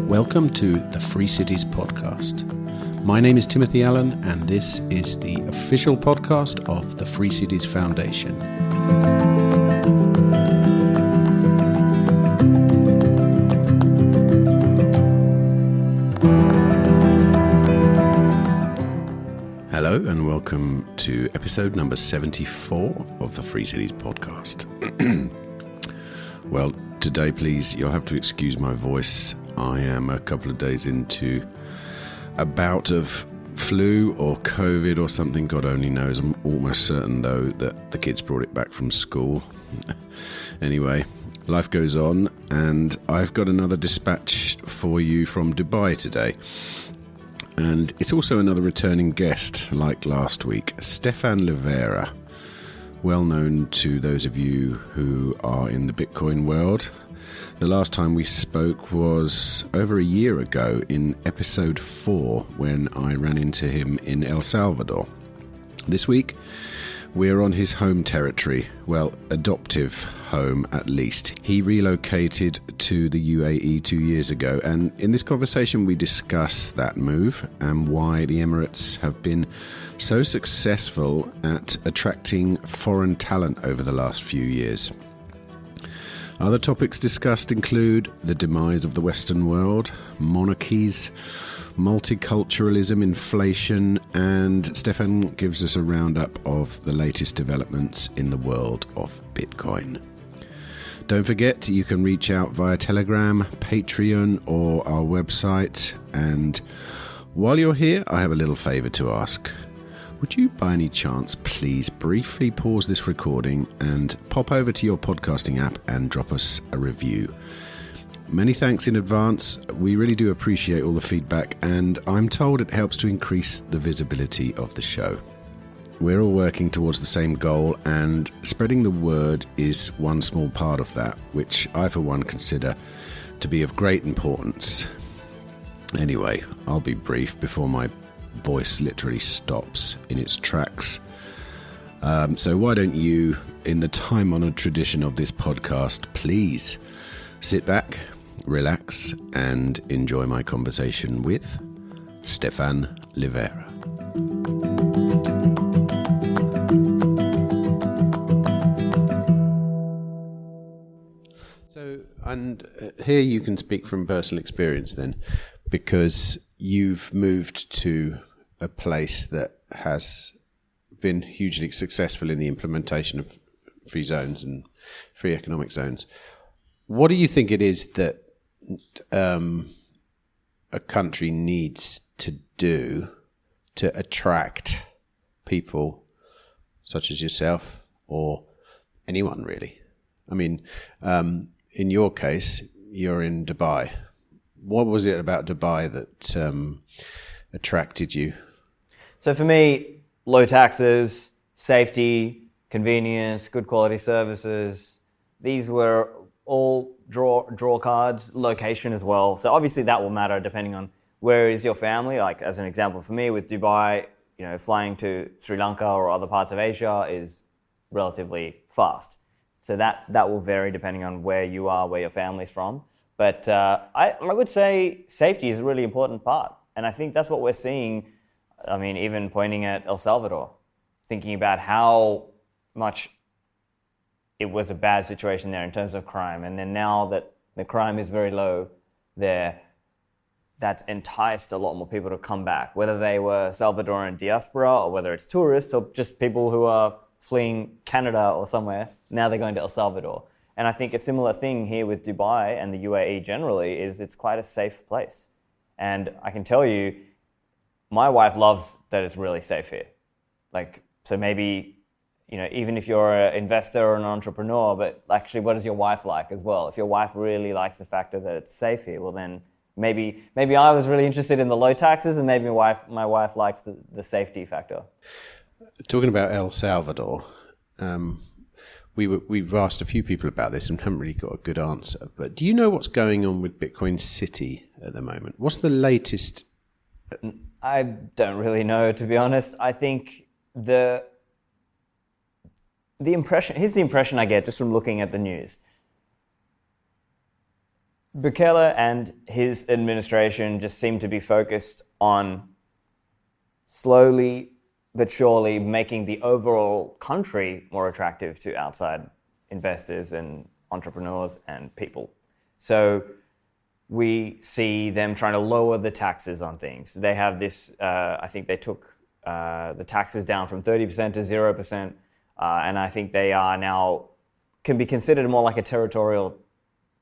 Welcome to the Free Cities podcast. My name is Timothy Allen, and this is the official podcast of the Free Cities Foundation. Hello, and welcome to episode number 74 of the Free Cities podcast. Well, today, please, you'll have to excuse my voice. I am a couple of days into a bout of flu or COVID or something, God only knows. I'm almost certain, though, that the kids brought it back from school. Anyway, life goes on, and I've got another dispatch for you from Dubai today. And it's also another returning guest, like last week, Stephan Livera, well known to those of you who are in the Bitcoin world. The last time we spoke was over a year ago in episode 4 when I ran into him in El Salvador. This week we're on his home territory, well, adoptive home at least. He relocated to the UAE 2 years ago, and in this conversation we discuss that move and why the Emirates have been so successful at attracting foreign talent over the last few years. Other topics discussed include the demise of the Western world, monarchies, multiculturalism, inflation, and Stephan gives us a roundup of the latest developments in the world of Bitcoin. Don't forget, you can reach out via Telegram, Patreon, or our website. And while you're here, I have a little favour to ask. Would you, by any chance, please briefly pause this recording and pop over to your podcasting app and drop us a review? Many thanks in advance. We really do appreciate all the feedback, and I'm told it helps to increase the visibility of the show. We're all working towards the same goal, and spreading the word is one small part of that, which I, for one, consider to be of great importance. Anyway, I'll be brief before my voice literally stops in its tracks. So why don't you, in the time-honoured tradition of this podcast, please sit back, relax, and enjoy my conversation with Stephan Livera. So, and here you can speak from personal experience then, because you've moved to a place that has been hugely successful in the implementation of free zones and free economic zones. What do you think it is that a country needs to do to attract people such as yourself or anyone really? I mean, in your case, you're in Dubai. What was it about Dubai that attracted you? So for me, low taxes, safety, convenience, good quality services, these were all draw cards, location as well. So obviously that will matter depending on where is your family. Like as an example for me with Dubai, flying to Sri Lanka or other parts of Asia is relatively fast. So that will vary depending on where you are, where your family's from. But I would say safety is a really important part. And I think that's what we're seeing. I mean, even pointing at El Salvador, thinking about how much it was a bad situation there in terms of crime. And then now that the crime is very low there, that's enticed a lot more people to come back, whether they were Salvadoran diaspora or whether it's tourists or just people who are fleeing Canada or somewhere. Now they're going to El Salvador. And I think a similar thing here with Dubai and the UAE generally is it's quite a safe place. And I can tell you, my wife loves that it's really safe here. So maybe, even if you're an investor or an entrepreneur, but actually what is your wife like as well? If your wife really likes the factor that it's safe here, well then maybe I was really interested in the low taxes and maybe my wife likes the safety factor. Talking about El Salvador, we've asked a few people about this and haven't really got a good answer. But do you know what's going on with Bitcoin City at the moment? What's the latest I don't really know, to be honest. I think the impression, here's the impression I get just from looking at the news. Bukele and his administration just seem to be focused on slowly but surely making the overall country more attractive to outside investors and entrepreneurs and people. So we see them trying to lower the taxes on things. They have this, I think they took the taxes down from 30% to 0%, and I think they are now, can be considered more like a territorial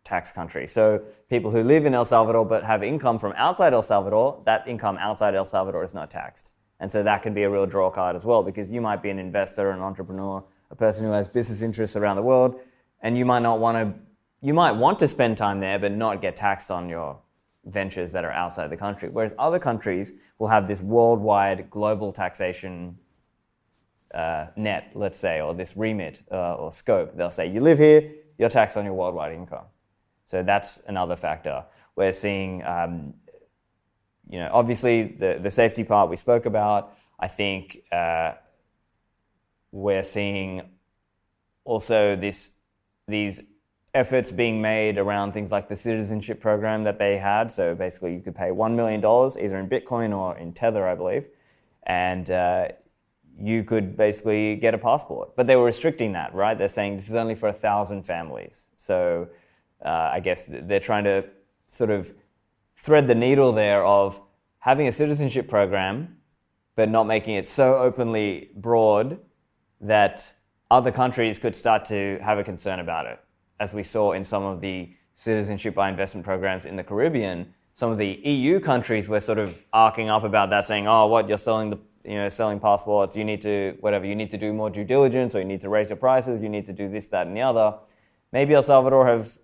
tax country. So people who live in El Salvador but have income from outside El Salvador, that income outside El Salvador is not taxed. And so that can be a real draw card as well, because you might be an investor, an entrepreneur, a person who has business interests around the world, and you might want to spend time there but not get taxed on your ventures that are outside the country. Whereas other countries will have this worldwide global taxation net, let's say, or this remit or scope. They'll say, you live here, you're taxed on your worldwide income. So that's another factor. We're seeing, obviously the safety part we spoke about. I think we're seeing also these efforts being made around things like the citizenship program that they had. So basically you could pay $1 million either in Bitcoin or in Tether, I believe, and you could basically get a passport. But they were restricting that, right? They're saying this is only for 1,000 families. So I guess they're trying to sort of thread the needle there of having a citizenship program, but not making it so openly broad that other countries could start to have a concern about it. As we saw in some of the citizenship by investment programs in the Caribbean, some of the EU countries were sort of arcing up about that, saying, "Oh, what, you're selling passports? You need to do more due diligence, or you need to raise your prices. You need to do this, that, and the other." Maybe El Salvador have,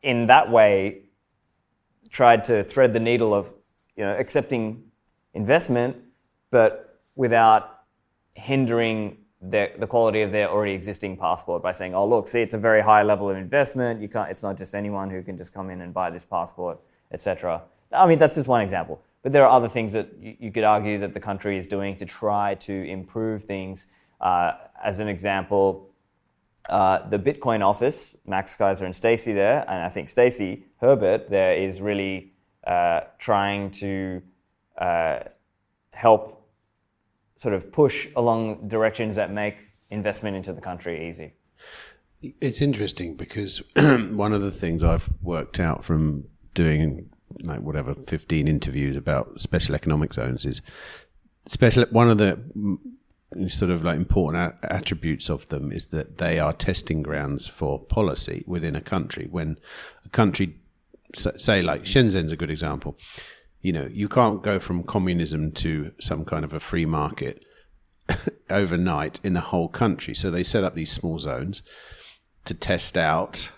in that way, tried to thread the needle of accepting investment, but without hindering the quality of their already existing passport by saying, "Oh, look, see, it's a very high level of investment. It's not just anyone who can just come in and buy this passport, etc." I mean, that's just one example. But there are other things that you could argue that the country is doing to try to improve things. As an example, the Bitcoin office, Max Kaiser and Stacy there, and I think Stacy Herbert there is really trying to help sort of push along directions that make investment into the country easy. It's interesting because one of the things I've worked out from doing 15 interviews about special economic zones is one of the sort of like important attributes of them is that they are testing grounds for policy within a country. When a country, say like Shenzhen's a good example, you can't go from communism to some kind of a free market overnight in the whole country. So they set up these small zones to test out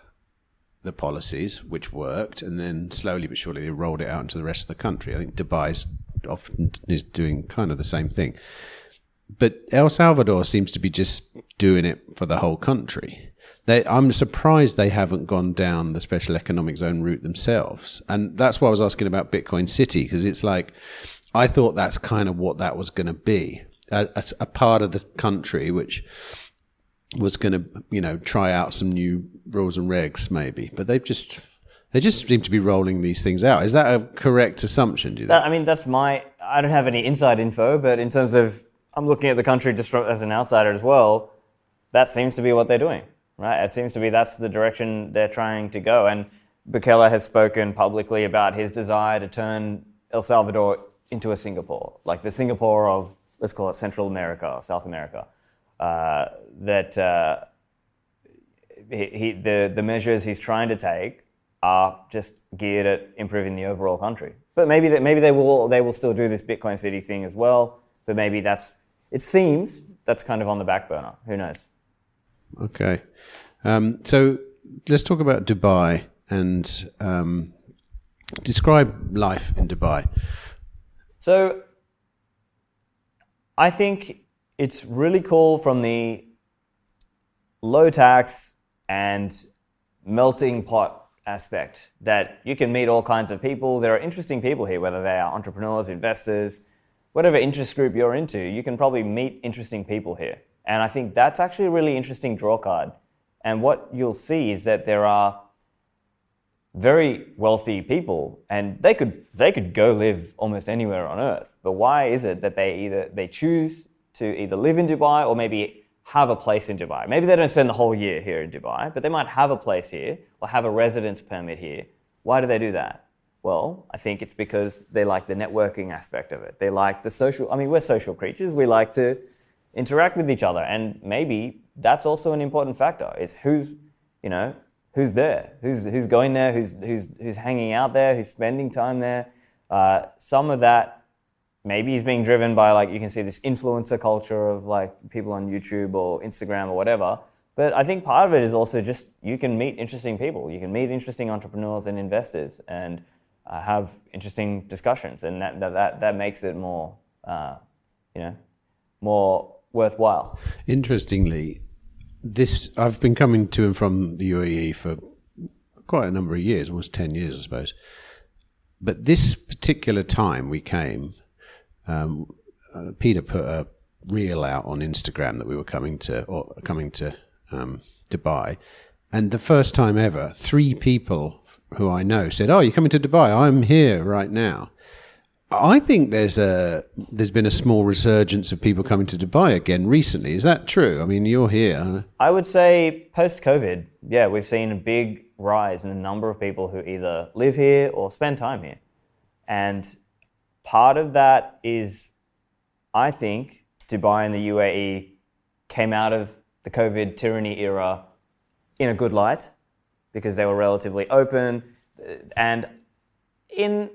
the policies, which worked, and then slowly but surely they rolled it out into the rest of the country. I think Demise often is doing kind of the same thing. But El Salvador seems to be just doing it for the whole country. I'm surprised they haven't gone down the special economic zone route themselves. And that's why I was asking about Bitcoin City, because it's like, I thought that's kind of what that was going to be, a part of the country which was going to, try out some new rules and regs maybe. But they just seem to be rolling these things out. Is that a correct assumption, do you think? I don't have any inside info, but in terms of, I'm looking at the country just as an outsider as well, that seems to be what they're doing. Right, it seems to be that's the direction they're trying to go. And Bukele has spoken publicly about his desire to turn El Salvador into a Singapore, like the Singapore of, let's call it Central America or South America. The measures he's trying to take are just geared at improving the overall country. But maybe they will still do this Bitcoin City thing as well. But maybe it seems that's kind of on the back burner. Who knows? Okay. So let's talk about Dubai and describe life in Dubai. So I think it's really cool from the low tax and melting pot aspect, that you can meet all kinds of people. There are interesting people here, whether they are entrepreneurs, investors, whatever interest group you're into, you can probably meet interesting people here. And I think that's actually a really interesting draw card. And what you'll see is that there are very wealthy people, and they could go live almost anywhere on earth. But why is it that they choose to either live in Dubai or maybe have a place in Dubai? Maybe they don't spend the whole year here in Dubai, but they might have a place here or have a residence permit here. Why do they do that? Well, I think it's because they like the networking aspect of it. They like the social, we're social creatures. We like to interact with each other. And maybe that's also an important factor, is who's there, who's going there, who's hanging out there, who's spending time there. Some of that maybe is being driven by, like, you can see this influencer culture of like people on YouTube or Instagram or whatever. But I think part of it is also just you can meet interesting people. You can meet interesting entrepreneurs and investors and have interesting discussions, and that makes it more more worthwhile. Interestingly, I've been coming to and from the UAE for quite a number of years, almost 10 years, I suppose. But this particular time we came, Peter put a reel out on Instagram that we were coming to Dubai, and the first time ever, 3 people who I know said, "Oh, you're coming to Dubai? I'm here right now." I think there's been a small resurgence of people coming to Dubai again recently. Is that true? I mean, you're here. I would say post-COVID, yeah, we've seen a big rise in the number of people who either live here or spend time here. And part of that is, I think, Dubai and the UAE came out of the COVID tyranny era in a good light because they were relatively open. And in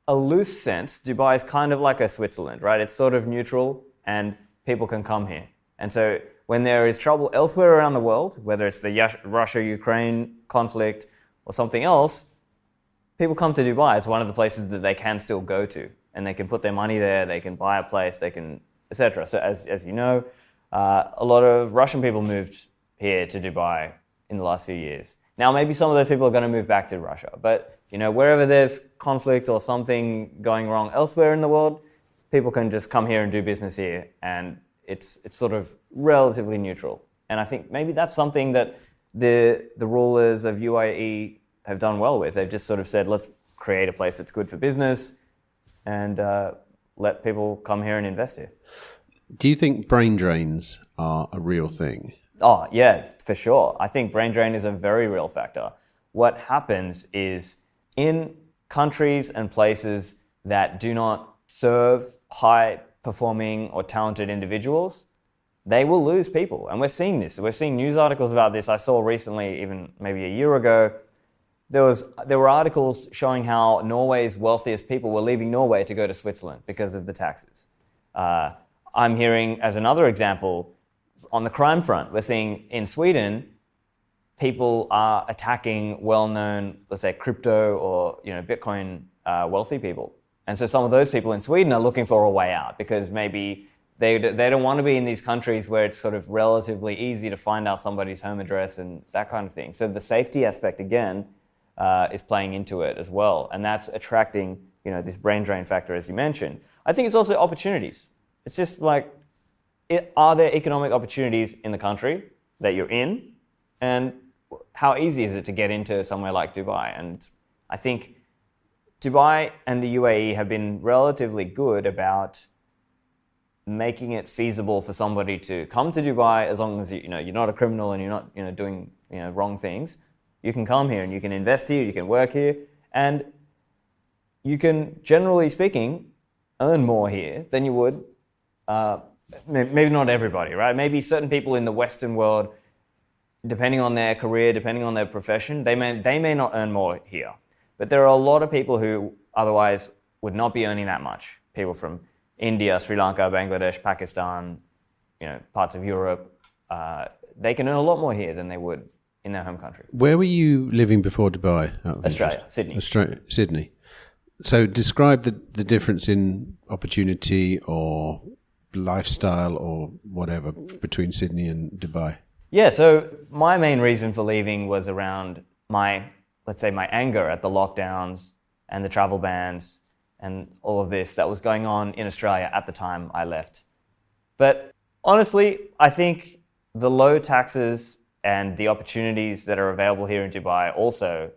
a loose sense, Dubai is kind of like a Switzerland, right? It's sort of neutral and people can come here. And so when there is trouble elsewhere around the world, whether it's the Russia-Ukraine conflict or something else, people come to Dubai. It's one of the places that they can still go to, and they can put their money there, they can buy a place, they can, etc. So as you know, a lot of Russian people moved here to Dubai in the last few years. Now, maybe some of those people are going to move back to Russia, but wherever there's conflict or something going wrong elsewhere in the world, people can just come here and do business here, and it's sort of relatively neutral. And I think maybe that's something that the rulers of UAE have done well with. They've just sort of said, let's create a place that's good for business and let people come here and invest here. Do you think brain drains are a real thing? Oh, yeah, for sure. I think brain drain is a very real factor. What happens is, in countries and places that do not serve high-performing or talented individuals, they will lose people. And we're seeing this. We're seeing news articles about this. I saw recently, even maybe a year ago, there were articles showing how Norway's wealthiest people were leaving Norway to go to Switzerland because of the taxes. I'm hearing, as another example, on the crime front, we're seeing in Sweden, people are attacking well-known, let's say, crypto or Bitcoin wealthy people. And so some of those people in Sweden are looking for a way out because maybe they don't want to be in these countries where it's sort of relatively easy to find out somebody's home address and that kind of thing. So the safety aspect, again, is playing into it as well. And that's attracting, this brain drain factor, as you mentioned. I think it's also opportunities. It's just like, are there economic opportunities in the country that you're in? And how easy is it to get into somewhere like Dubai? And I think Dubai and the UAE have been relatively good about making it feasible for somebody to come to Dubai, as long as you're not a criminal and you're not doing wrong things. You can come here and you can invest here, you can work here, and you can, generally speaking, earn more here than you would. Maybe not everybody, right? Maybe certain people in the Western world, depending on their career, depending on their profession, they may not earn more here. But there are a lot of people who otherwise would not be earning that much. People from India, Sri Lanka, Bangladesh, Pakistan, parts of Europe, they can earn a lot more here than they would in their home country. Where were you living before Dubai? Australia, Sydney. Sydney. So describe the difference in opportunity or lifestyle or whatever between Sydney and Dubai. Yeah, so my main reason for leaving was around my let's say, my anger at the lockdowns and the travel bans and all of this that was going on in Australia at the time I left. But honestly, I think the low taxes and the opportunities that are available here in Dubai also,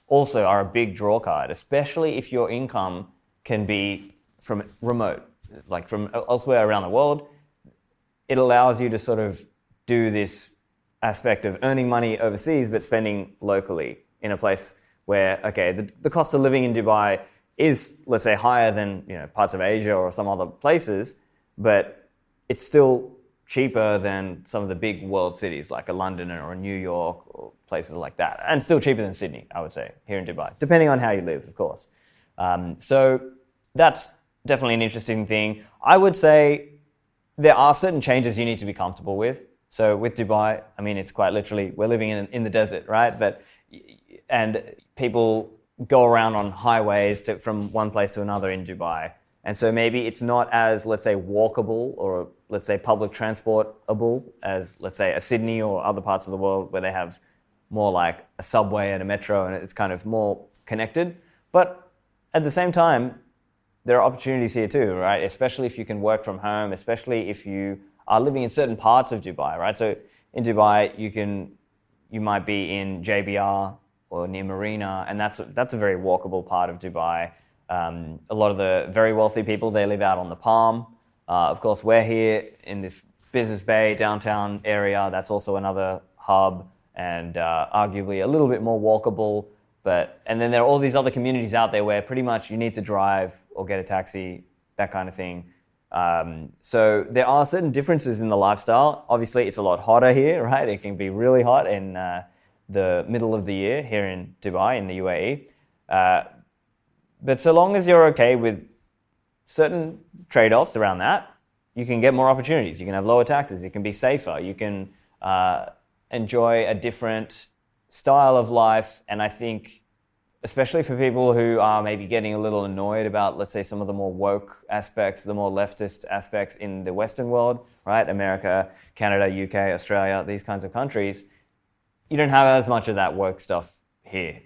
also are a big draw card, especially if your income can be from remote, like from elsewhere around the world. It allows you to sort of do this aspect of earning money overseas but spending locally in a place where, okay, the cost of living in Dubai is, let's say, higher than parts of Asia or some other places, but it's still cheaper than some of the big world cities like a London or a New York or places like that, and still cheaper than Sydney, I would say, here in Dubai, depending on how you live, of course. So that's definitely an interesting thing. I would say there are certain changes you need to be comfortable with. So with Dubai, I mean, it's quite literally, we're living in the desert, right? And people go around on highways from one place to another in Dubai. And so maybe it's not as, let's say, walkable or, let's say, public transportable as, let's say, a Sydney or other parts of the world where they have more like a subway and a metro and it's kind of more connected. But at the same time, there are opportunities here too, right? Especially if you can work from home, especially if you are living in certain parts of Dubai, right? So in Dubai, you might be in JBR or near Marina, and that's a very walkable part of Dubai. A lot of the very wealthy people, they live out on the Palm. Of course, we're here in this Business Bay downtown area. That's also another hub and arguably a little bit more walkable. And then there are all these other communities out there where pretty much you need to drive or get a taxi, that kind of thing. So there are certain differences in the lifestyle. Obviously, it's a lot hotter here, right? It can be really hot in the middle of the year here in Dubai, in the UAE. But so long as you're okay with certain trade-offs around that, you can get more opportunities. You can have lower taxes. You can be safer. You can enjoy a different style of life. And I think, especially for people who are maybe getting a little annoyed about, let's say, some of the more woke aspects, the more leftist aspects in the Western world, right? America, Canada, UK, Australia, these kinds of countries, you don't have as much of that woke stuff here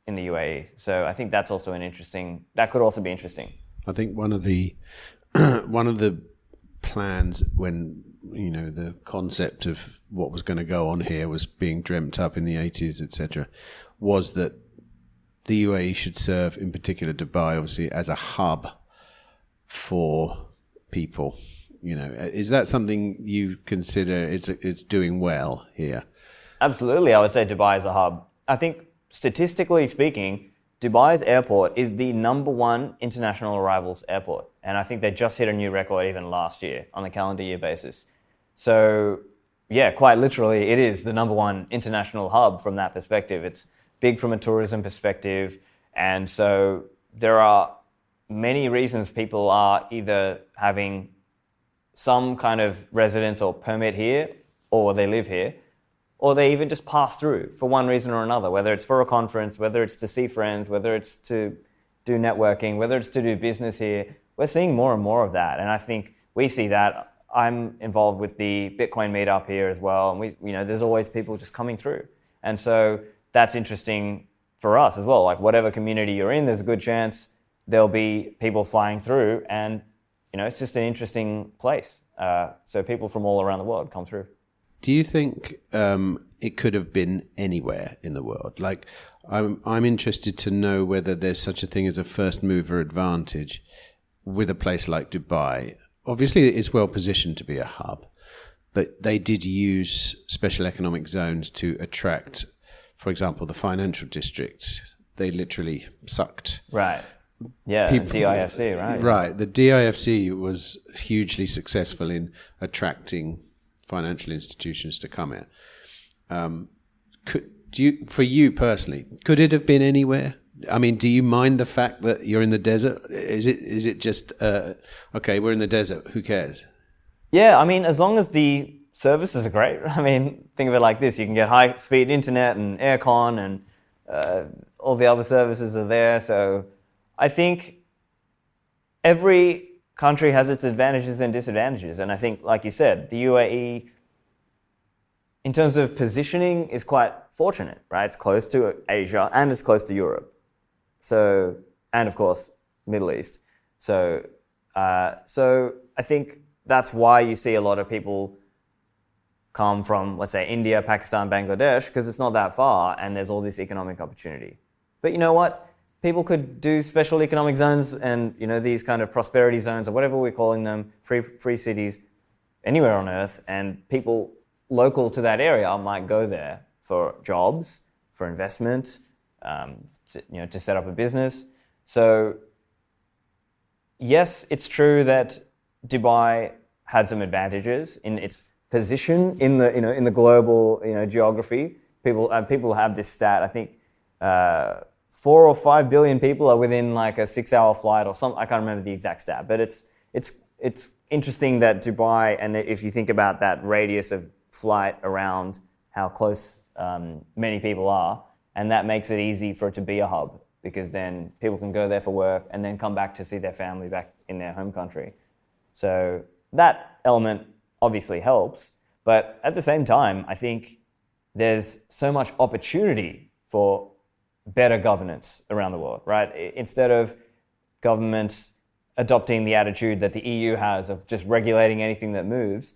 in the UAE. So I think that's also that could also be interesting. I think one of the plans when, the concept of what was going to go on here was being dreamt up in the 80s, etc., was that the UAE should serve, in particular Dubai, obviously, as a hub for people. Is that something you consider it's doing well here? Absolutely, I would say Dubai is a hub. I think statistically speaking, Dubai's airport is the #1 international arrivals airport. And I think they just hit a new record even last year on a calendar year basis. So yeah, quite literally, it is the #1 international hub from that perspective. It's big from a tourism perspective. And so there are many reasons people are either having some kind of residence or permit here, or they live here, or they even just pass through for one reason or another, whether it's for a conference, whether it's to see friends, whether it's to do networking, whether it's to do business here. We're seeing more and more of that. And I think we see that. I'm involved with the Bitcoin meetup here as well. And there's always people just coming through. And so that's interesting for us as well. Like whatever community you're in, there's a good chance there'll be people flying through. And, it's just an interesting place. So people from all around the world come through. Do you think it could have been anywhere in the world? Like, I'm interested to know whether there's such a thing as a first mover advantage with a place like Dubai. Obviously, it's well positioned to be a hub, but they did use special economic zones to attract, for example, the financial district. They literally sucked. Right. Yeah, DIFC, right? Right. The DIFC was hugely successful in attracting financial institutions to come here. For you personally, could it have been anywhere? I mean, do you mind the fact that you're in the desert? Is it just okay? We're in the desert. Who cares? Yeah, I mean, as long as the services are great. I mean, think of it like this: you can get high-speed internet and aircon, and all the other services are there. So, I think every country has its advantages and disadvantages. And I think, like you said, the UAE, in terms of positioning, is quite fortunate, right? It's close to Asia and it's close to Europe. So, and of course, Middle East. So I think that's why you see a lot of people come from, let's say, India, Pakistan, Bangladesh, because it's not that far and there's all this economic opportunity. But you know what? People could do special economic zones and, these kind of prosperity zones or whatever we're calling them, free cities, anywhere on earth, and people local to that area might go there for jobs, for investment, to set up a business. So yes, it's true that Dubai had some advantages in its position in the global geography. People have this stat. I think 4 or 5 billion people are within like a 6-hour flight or something. I can't remember the exact stat, but it's interesting that Dubai, and if you think about that radius of flight around how close many people are, and that makes it easy for it to be a hub, because then people can go there for work and then come back to see their family back in their home country. So that element obviously helps, but at the same time, I think there's so much opportunity for better governance around the world, right? Instead of governments adopting the attitude that the EU has of just regulating anything that moves,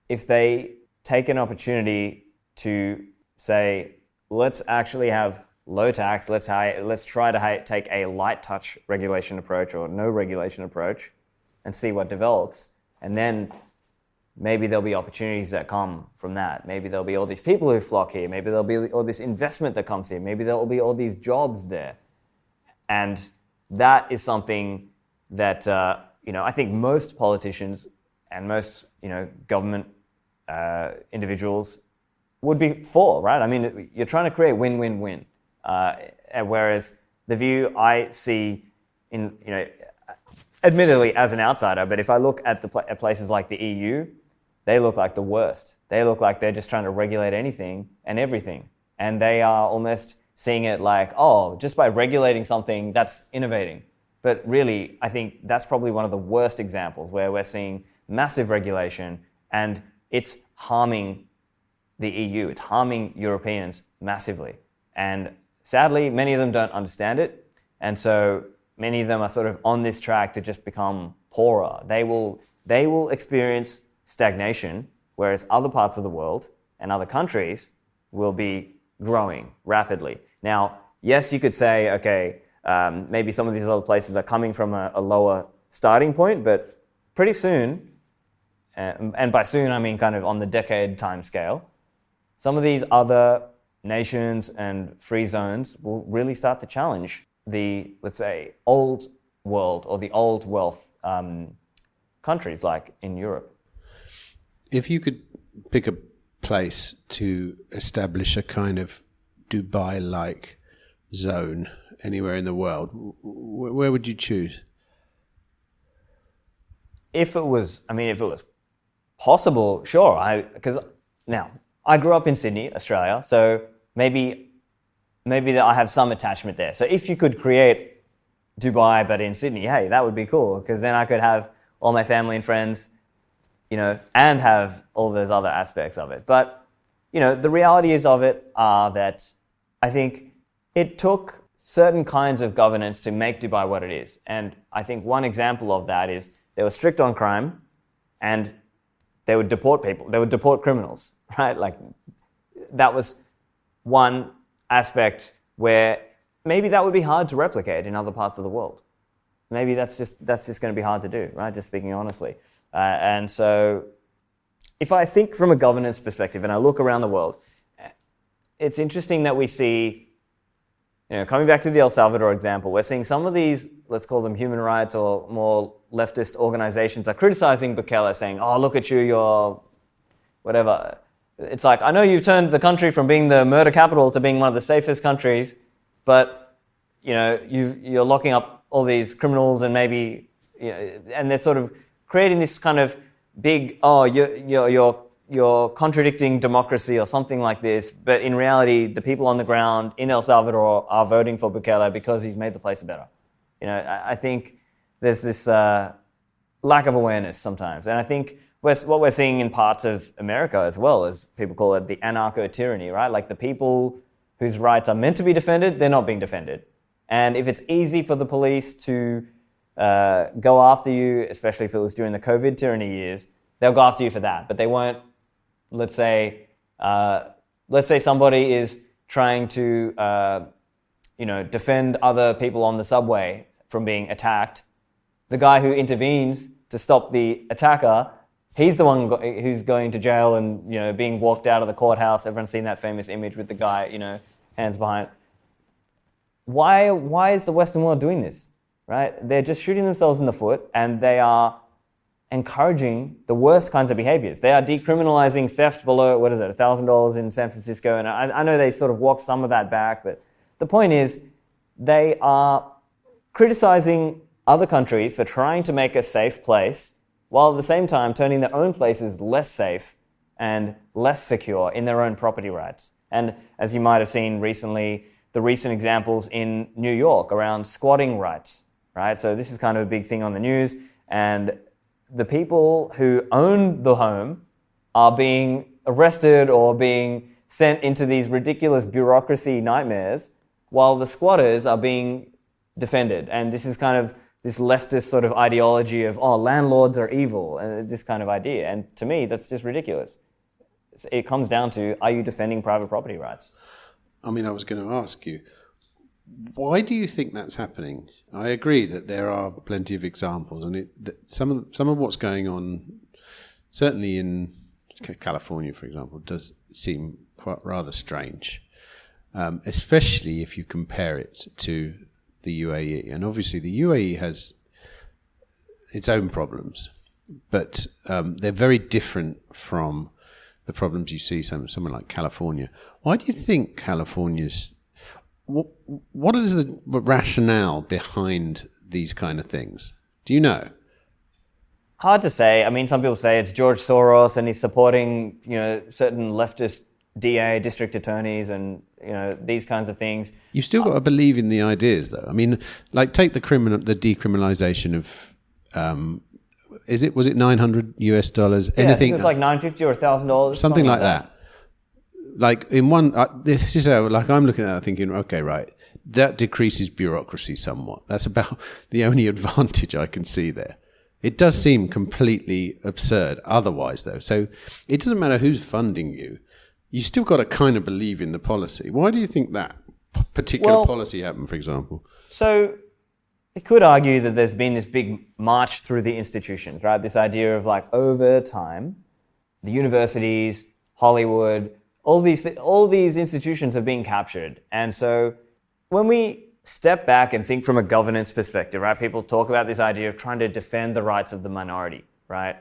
if they take an opportunity to say, let's actually have low tax, let's try to take a light touch regulation approach or no regulation approach and see what develops. And then maybe there'll be opportunities that come from that. Maybe there'll be all these people who flock here. Maybe there'll be all this investment that comes here. Maybe there'll be all these jobs there. And that is something that, I think most politicians and most, government individuals would be for, right? I mean, you're trying to create win-win-win. Whereas the view I see in, admittedly as an outsider, but if I look at at places like the EU, they look like the worst. They look like they're just trying to regulate anything and everything. And they are almost seeing it like, oh, just by regulating something, that's innovating. But really, I think that's probably one of the worst examples where we're seeing massive regulation and it's harming the EU. It's harming Europeans massively. And sadly, many of them don't understand it. And so many of them are sort of on this track to just become poorer. They will experience stagnation, whereas other parts of the world and other countries will be growing rapidly. Now, yes, you could say, okay, maybe some of these other places are coming from a lower starting point, but pretty soon, and by soon I mean kind of on the decade time scale, some of these other nations and free zones will really start to challenge the, let's say, old world or the old wealth countries like in Europe. If you could pick a place to establish a kind of Dubai-like zone anywhere in the world, where would you choose? If it was possible, sure. Because now I grew up in Sydney, Australia, so maybe I have some attachment there. So if you could create Dubai but in Sydney, hey, that would be cool, because then I could have all my family and friends, and have all those other aspects of it. But, the realities of it are that I think it took certain kinds of governance to make Dubai what it is. And I think one example of that is they were strict on crime and they would deport people. They would deport criminals, right? Like that was one aspect where maybe that would be hard to replicate in other parts of the world. Maybe that's just going to be hard to do, right? Just speaking honestly. And so if I think from a governance perspective and I look around the world, it's interesting that we see, coming back to the El Salvador example, we're seeing some of these, let's call them human rights or more leftist organizations are criticizing Bukele, saying, oh, look at you, you're whatever. It's like, I know you've turned the country from being the murder capital to being one of the safest countries, but, you're locking up all these criminals and maybe, and they're sort of creating this kind of big, oh, you're contradicting democracy or something like this. But in reality, the people on the ground in El Salvador are voting for Bukele because he's made the place better. I think there's this lack of awareness sometimes. And I think what we're seeing in parts of America as well, as people call it the anarcho-tyranny, right? Like the people whose rights are meant to be defended, they're not being defended. And if it's easy for the police to go after you, especially if it was during the COVID tyranny years, they'll go after you for that. But they won't, let's say somebody is trying to, defend other people on the subway from being attacked. The guy who intervenes to stop the attacker, he's the one who's going to jail and, being walked out of the courthouse. Everyone's seen that famous image with the guy, hands behind. Why is the Western world doing this, right? They're just shooting themselves in the foot, and they are encouraging the worst kinds of behaviors. They are decriminalizing theft below, $1,000 in San Francisco. And I know they sort of walked some of that back, but the point is they are criticizing other countries for trying to make a safe place, while at the same time turning their own places less safe and less secure in their own property rights. And as you might have seen recently, the recent examples in New York around squatting rights, right? So this is kind of a big thing on the news, and the people who own the home are being arrested or being sent into these ridiculous bureaucracy nightmares, while the squatters are being defended. And this is kind of this leftist sort of ideology of, landlords are evil, and this kind of idea. And to me, that's just ridiculous. It comes down to, are you defending private property rights? I mean, I was going to ask you, why do you think that's happening? I agree that there are plenty of examples, and some of what's going on, certainly in California, for example, does seem quite rather strange, especially if you compare it to the UAE. And obviously, the UAE has its own problems, but they're very different from the problems you see somewhere like California. Why do you think California's... What is the rationale behind these kind of things? Do you know? Hard to say. I mean, some people say it's George Soros and he's supporting, certain leftist DA, district attorneys, and, these kinds of things. You've still got to believe in the ideas, though. I mean, like take the decriminalization of... was it $900 US? Yeah, anything? I think it was like $950 or $1,000. Something like that. Like in one, this is like I'm looking at it thinking, okay, right, that decreases bureaucracy somewhat. That's about the only advantage I can see there. It does seem completely absurd otherwise, though. So it doesn't matter who's funding you. You still got to kind of believe in the policy. Why do you think that particular policy happened, for example? So you could argue that there's been this big march through the institutions, right? This idea of like over time, the universities, Hollywood, all these institutions have been captured. And so when we step back and think from a governance perspective, right, people talk about this idea of trying to defend the rights of the minority, right?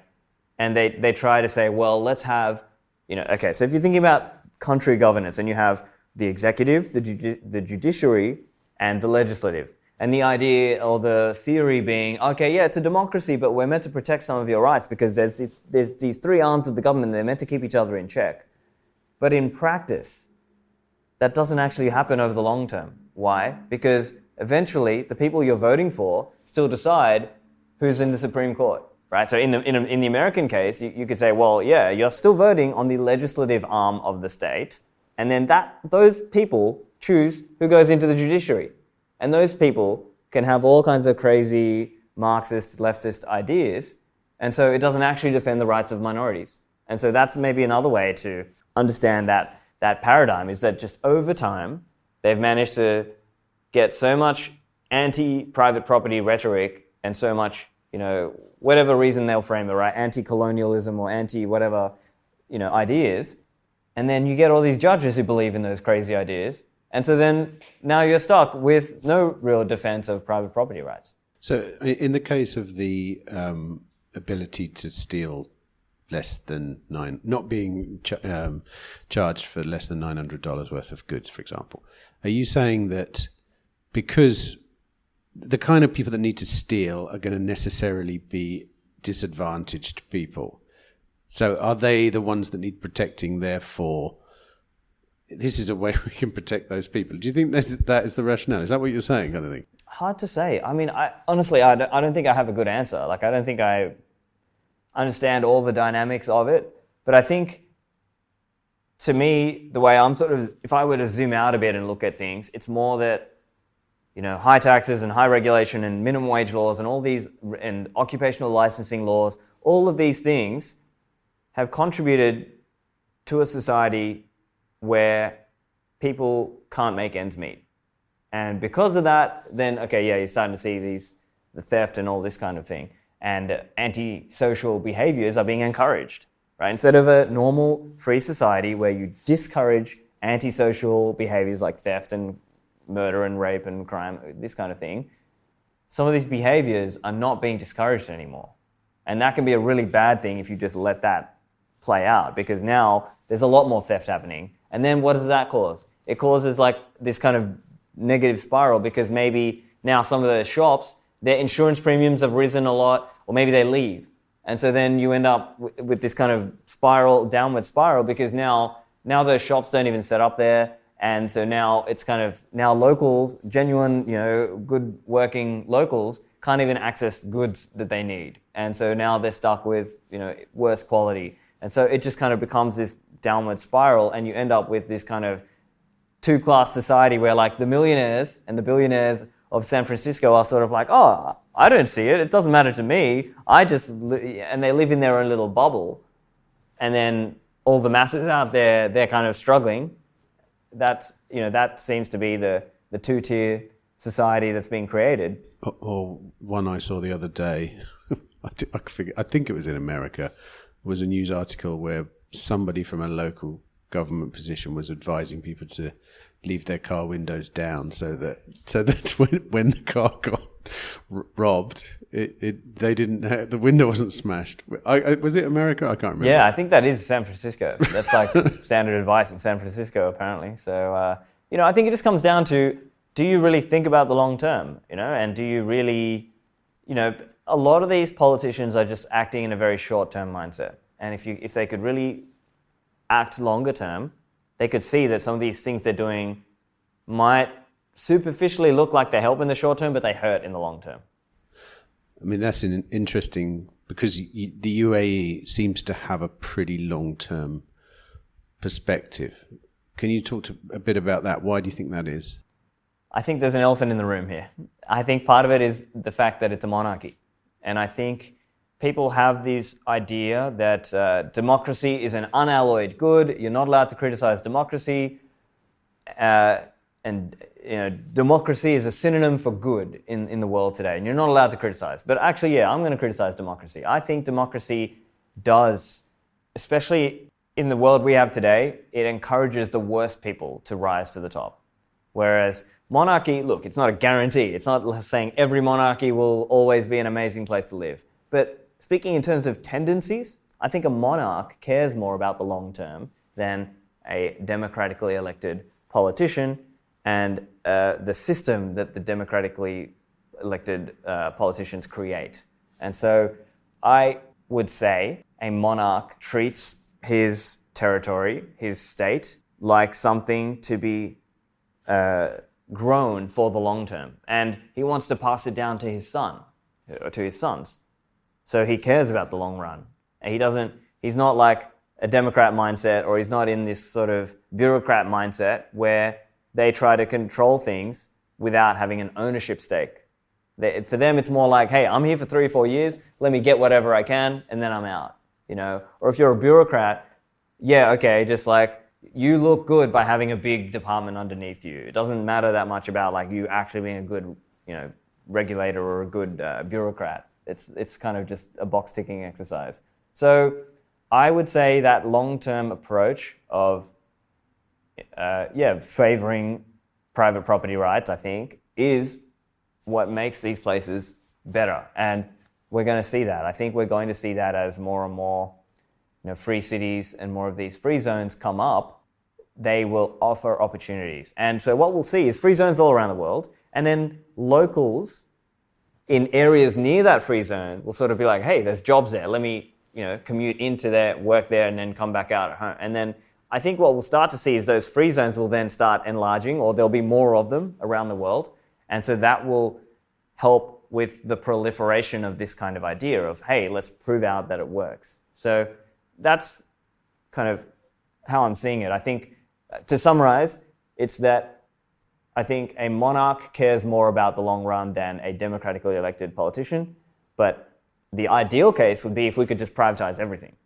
And they try to say, well, let's have, okay, so if you're thinking about country governance and you have the executive, the judiciary, and the legislative. And the idea or the theory being, okay, yeah, it's a democracy, but we're meant to protect some of your rights because there's these three arms of the government and they're meant to keep each other in check. But in practice, that doesn't actually happen over the long term. Why? Because eventually the people you're voting for still decide who's in the Supreme Court, right? So in the American case, you could say, well, yeah, you're still voting on the legislative arm of the state, and then those people choose who goes into the judiciary. And those people can have all kinds of crazy Marxist, leftist ideas, and so it doesn't actually defend the rights of minorities. And so that's maybe another way to understand that paradigm, is that just over time, they've managed to get so much anti-private property rhetoric and so much, whatever reason they'll frame it, right? Anti-colonialism or anti-whatever, ideas. And then you get all these judges who believe in those crazy ideas. And so then now you're stuck with no real defense of private property rights. So in the case of the ability to steal less than not being charged for less than $900 worth of goods, for example, are you saying that because the kind of people that need to steal are going to necessarily be disadvantaged people, so are they the ones that need protecting, therefore this is a way we can protect those people? Do you think that is the rationale? Is that what you're saying, kind of thing? Hard to say. I mean, honestly, I don't think I have a good answer. Like, I don't think I understand all the dynamics of it. But I think, to me, the way I'm if I were to zoom out a bit and look at things, it's more that, high taxes and high regulation and minimum wage laws and all these, and occupational licensing laws, all of these things have contributed to a society where people can't make ends meet. And because of that, then, you're starting to see the theft and all this kind of thing. And antisocial behaviors are being encouraged, right? Instead of a normal free society where you discourage antisocial behaviors like theft and murder and rape and crime, this kind of thing, some of these behaviors are not being discouraged anymore. And that can be a really bad thing if you just let that play out, because now there's a lot more theft happening. And then what does that cause? It causes like this kind of negative spiral, because maybe now some of the shops, their insurance premiums have risen a lot, or maybe they leave. And so then you end up with this kind of downward spiral, because now those shops don't even set up there. And so now it's now locals, genuine, good working locals can't even access goods that they need. And so now they're stuck with, worse quality. And so it just kind of becomes this downward spiral, and you end up with this kind of two-class society where like the millionaires and the billionaires of San Francisco are sort of like, oh, I don't see it. It doesn't matter to me. And they live in their own little bubble. And then all the masses out there, they're kind of struggling. That seems to be the two-tier society that's being created. Or one I saw the other day, I think it was in America, was a news article where somebody from a local government position was advising people to leave their car windows down so that when the car got robbed, the window wasn't smashed. Was it America? I can't remember. Yeah, I think that is San Francisco. That's like standard advice in San Francisco, apparently. So, I think it just comes down to, do you really think about the long term? And do you really, a lot of these politicians are just acting in a very short-term mindset. And if they could really act longer term, they could see that some of these things they're doing might superficially look like they help in the short term, but they hurt in the long term. I mean, that's interesting, because the UAE seems to have a pretty long-term perspective. Can you talk a bit about that? Why do you think that is? I think there's an elephant in the room here. I think part of it is the fact that it's a monarchy. And I think people have this idea that democracy is an unalloyed good. You're not allowed to criticize democracy. And democracy is a synonym for good in the world today. And you're not allowed to criticize. But actually, I'm going to criticize democracy. I think democracy does, especially in the world we have today, it encourages the worst people to rise to the top. Whereas monarchy, look, it's not a guarantee. It's not saying every monarchy will always be an amazing place to live. But speaking in terms of tendencies, I think a monarch cares more about the long term than a democratically elected politician and the system that the democratically elected politicians create. And so I would say a monarch treats his territory, his state, like something to be grown for the long term. And he wants to pass it down to his son, or to his sons. So he cares about the long run. And he's not like a Democrat mindset, or he's not in this sort of bureaucrat mindset where they try to control things without having an ownership stake. For them, it's more like, hey, I'm here for 3 or 4 years, let me get whatever I can, and then I'm out. Or if you're a bureaucrat, just like, you look good by having a big department underneath you. It doesn't matter that much about like you actually being a good, regulator or a good bureaucrat. It's kind of just a box ticking exercise. So I would say that long-term approach of favoring private property rights, I think, is what makes these places better. And we're going to see that. I think we're going to see that as more and more free cities and more of these free zones come up, they will offer opportunities. And so what we'll see is free zones all around the world, and then locals in areas near that free zone will sort of be like, hey, there's jobs there. Let me, commute into there, work there, and then come back out at home. And then I think what we'll start to see is those free zones will then start enlarging, or there'll be more of them around the world. And so that will help with the proliferation of this kind of idea of, hey, let's prove out that it works. So that's kind of how I'm seeing it. I think, to summarize, it's that I think a monarch cares more about the long run than a democratically elected politician. But the ideal case would be if we could just privatize everything.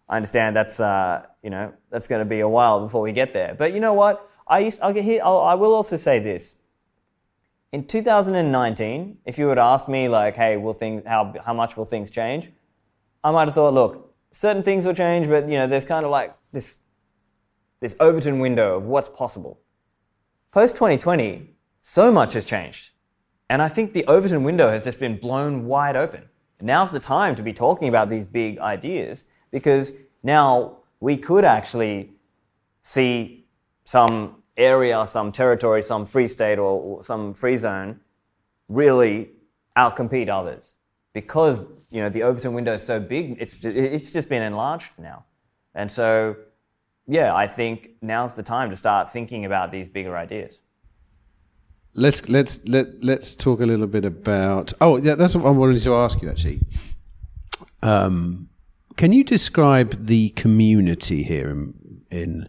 I understand that's that's going to be a while before we get there. But you know what? I will also say this. In 2019, if you would ask me like, hey, how much will things change? I might have thought, look, certain things will change, but there's kind of like this Overton window of what's possible. Post 2020, so much has changed. And I think the Overton window has just been blown wide open. Now's the time to be talking about these big ideas, because now we could actually see some area, some territory, some free state or some free zone really outcompete others. Because the Overton window is so big, it's just been enlarged now. And so, yeah, I think now's the time to start thinking about these bigger ideas. Let's talk a little bit about. Oh, yeah, that's what I wanted to ask you actually. Can you describe the community here in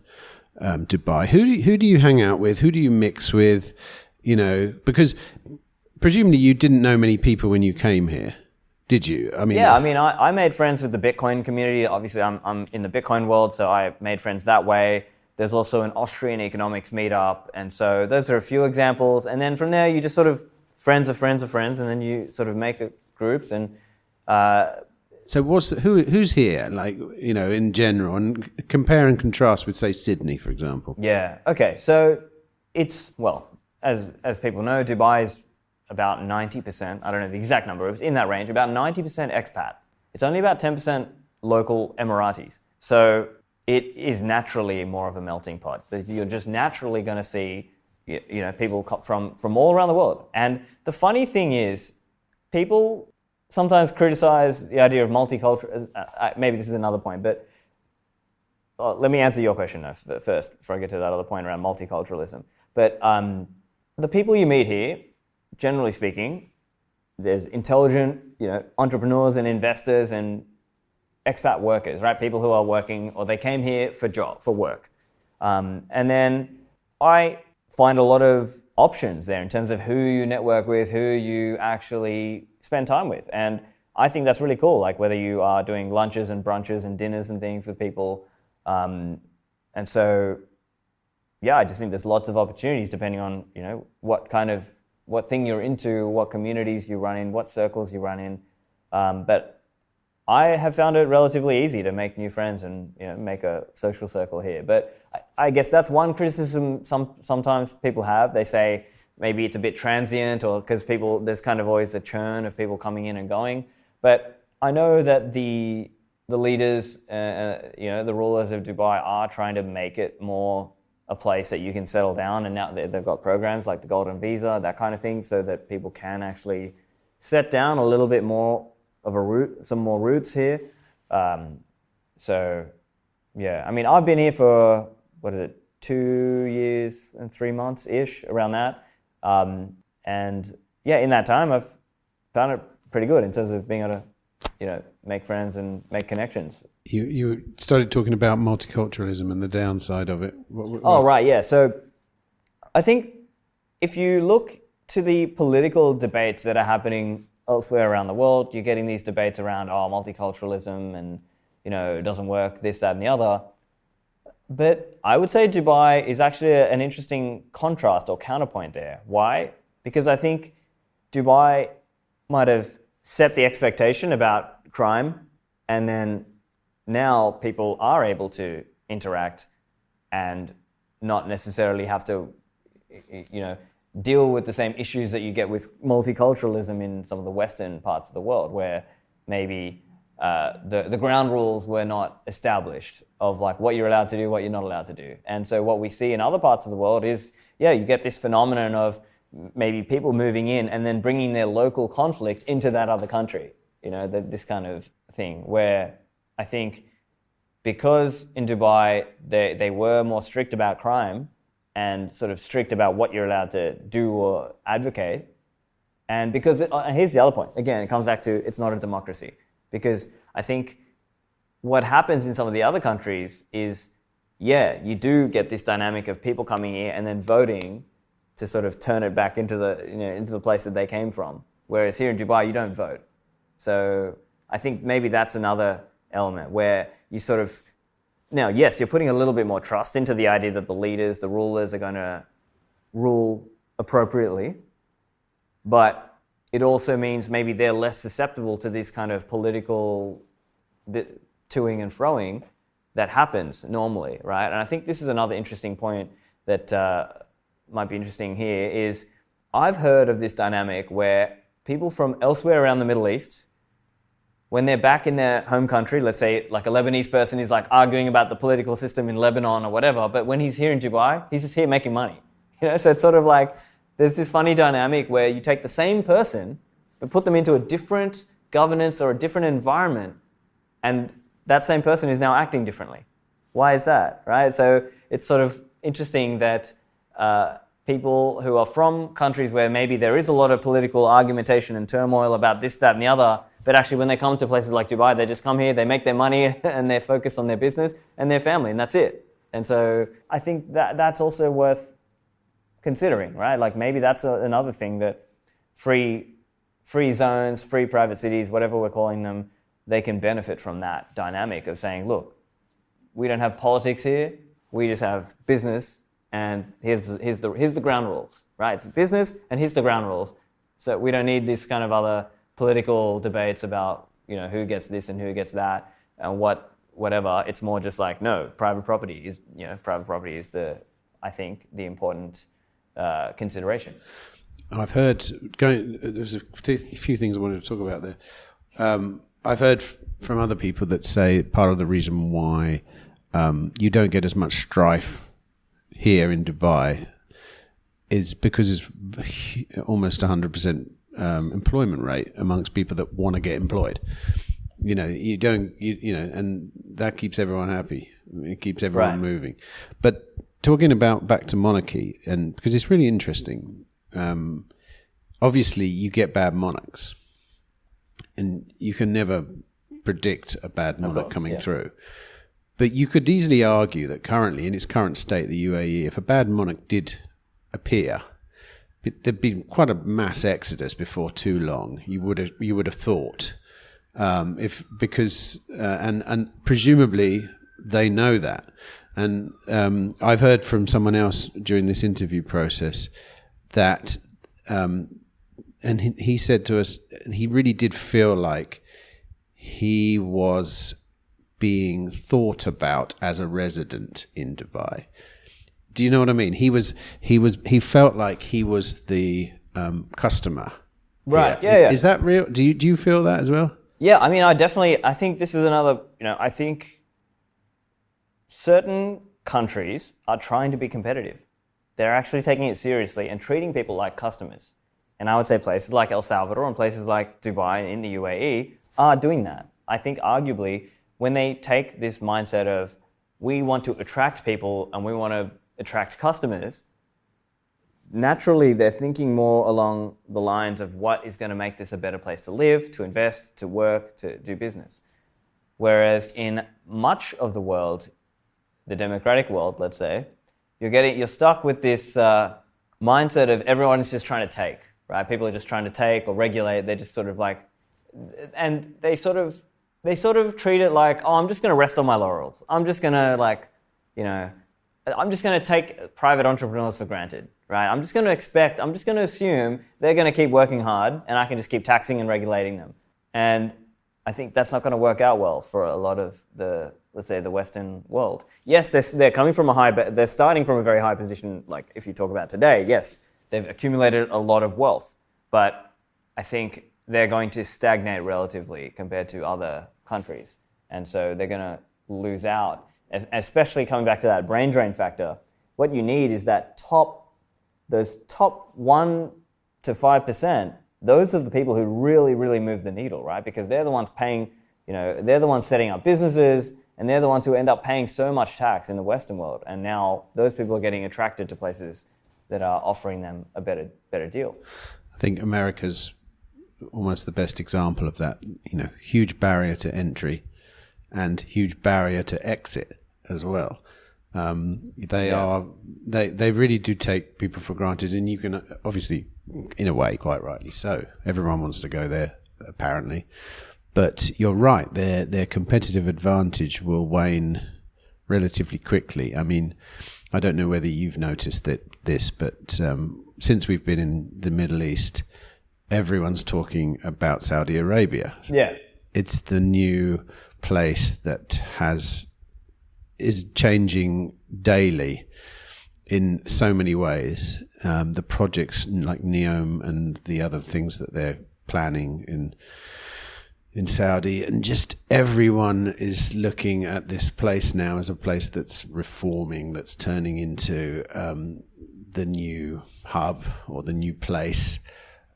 Dubai? Who do you hang out with? Who do you mix with? Because presumably you didn't know many people when you came here, did you? I made friends with the Bitcoin community. Obviously, I'm in the Bitcoin world, so I made friends that way. There's also an Austrian economics meetup, and so those are a few examples. And then from there, you just sort of friends of friends of friends, and then you sort of make groups. And so who's here, like in general, and compare and contrast with, say, Sydney, for example? Yeah. Okay. So it's as people know, Dubai is about 90%. I don't know the exact number. It's in that range. About 90% expat. It's only about 10% local Emiratis. So it is naturally more of a melting pot. You're just naturally going to see, people from all around the world. And the funny thing is, people sometimes criticize the idea of multicultural. Maybe this is another point, but let me answer your question first before I get to that other point around multiculturalism. But the people you meet here, generally speaking, there's intelligent, entrepreneurs and investors and expat workers, right? People who are working, or they came here for work. And then I find a lot of options there in terms of who you network with, who you actually spend time with. And I think that's really cool, like whether you are doing lunches and brunches and dinners and things with people. And so, yeah, I just think there's lots of opportunities depending on, what thing you're into, what communities you run in, what circles you run in. But I have found it relatively easy to make new friends and make a social circle here. But I guess that's one criticism sometimes people have. They say maybe it's a bit transient, or because there's kind of always a churn of people coming in and going. But I know that the leaders, the rulers of Dubai are trying to make it more a place that you can settle down. And now they've got programs like the Golden Visa, that kind of thing, so that people can actually set down a little bit more of some more roots here. So, yeah, I've been here for, 2 years and 3 months-ish, around that. And yeah, in that time, I've found it pretty good in terms of being able to, make friends and make connections. You started talking about multiculturalism and the downside of it. Oh, right, yeah. So I think if you look to the political debates that are happening elsewhere around the world, you're getting these debates around, multiculturalism and, it doesn't work, this, that, and the other. But I would say Dubai is actually an interesting contrast or counterpoint there. Why? Because I think Dubai might have set the expectation about crime, and then now people are able to interact and not necessarily have to, deal with the same issues that you get with multiculturalism in some of the Western parts of the world, where maybe the ground rules were not established of like what you're allowed to do, what you're not allowed to do. And so what we see in other parts of the world is, you get this phenomenon of maybe people moving in and then bringing their local conflict into that other country, this kind of thing, where I think because in Dubai they were more strict about crime and sort of strict about what you're allowed to do or advocate, And because, here's the other point. Again, it comes back to it's not a democracy. Because I think what happens in some of the other countries is, you do get this dynamic of people coming here and then voting to sort of turn it back into the place that they came from. Whereas here in Dubai, you don't vote. So I think maybe that's another element where you sort of, now, yes, you're putting a little bit more trust into the idea that the leaders, the rulers are going to rule appropriately, but it also means maybe they're less susceptible to this kind of political toing and froing that happens normally, right? And I think this is another interesting point that might be interesting here is I've heard of this dynamic where people from elsewhere around the Middle East, when they're back in their home country, let's say like a Lebanese person is like arguing about the political system in Lebanon or whatever, but when he's here in Dubai, he's just here making money. So it's sort of like there's this funny dynamic where you take the same person but put them into a different governance or a different environment, and that same person is now acting differently. Why is that, right? So it's sort of interesting that people who are from countries where maybe there is a lot of political argumentation and turmoil about this, that, and the other, but actually when they come to places like Dubai, they just come here, they make their money, and they're focused on their business and their family, and that's it. And so I think that's also worth considering, right? Like maybe that's another thing, that free zones, free private cities, whatever we're calling them, they can benefit from that dynamic of saying, look, we don't have politics here, we just have business, and here's the ground rules, right? It's business, and here's the ground rules. So we don't need this kind of other political debates about, who gets this and who gets that and whatever. It's more just like, no, private property is the important consideration. I've heard there's a few things I wanted to talk about there. I've heard from other people that say part of the reason why you don't get as much strife here in Dubai is because it's almost 100% employment rate amongst people that want to get employed. And that keeps everyone happy. It keeps everyone moving. But talking about back to monarchy, and because it's really interesting, obviously you get bad monarchs, and you can never predict a bad monarch coming through. But you could easily argue that currently, in its current state, the UAE, if a bad monarch did appear, there'd be quite a mass exodus before too long. You would have thought, and presumably they know that. And I've heard from someone else during this interview process that, and he said to us, he really did feel like he was being thought about as a resident in Dubai. Do you know what I mean? He felt like he was the customer. Right. Yeah. Is that real? Do you feel that as well? Yeah. I mean, I think this is another, I think certain countries are trying to be competitive. They're actually taking it seriously and treating people like customers. And I would say places like El Salvador and places like Dubai in the UAE are doing that. I think arguably when they take this mindset of we want to attract people and we want to attract customers, naturally they're thinking more along the lines of what is going to make this a better place to live, to invest, to work, to do business. Whereas in much of the world, the democratic world, let's say, you're stuck with this mindset of everyone is just trying to take, right? People are just trying to take or regulate. They're just sort of like, and they sort of treat it like, oh, I'm just going to rest on my laurels. I'm just going to I'm just going to take private entrepreneurs for granted, right? I'm just going to assume they're going to keep working hard and I can just keep taxing and regulating them. And I think that's not going to work out well for a lot of the, let's say, the Western world. Yes, they're coming from they're starting from a very high position. Like if you talk about today, yes, they've accumulated a lot of wealth, but I think they're going to stagnate relatively compared to other countries. And so they're going to lose out, especially coming back to that brain drain factor. What you need is those top 1 to 5%. Those are the people who really, really move the needle, right? Because they're the ones paying, they're the ones setting up businesses, and they're the ones who end up paying so much tax in the Western world. And now those people are getting attracted to places that are offering them a better deal. I think America's almost the best example of that. Huge barrier to entry and huge barrier to exit as well. They really do take people for granted, and you can obviously, in a way, quite rightly so. Everyone wants to go there, apparently. But you're right, their competitive advantage will wane relatively quickly. I mean, I don't know whether you've noticed this, but since we've been in the Middle East, everyone's talking about Saudi Arabia. Yeah. It's the new place that is changing daily in so many ways. The projects like NEOM and the other things that they're planning in Saudi, and just everyone is looking at this place now as a place that's reforming, that's turning into the new hub or the new place.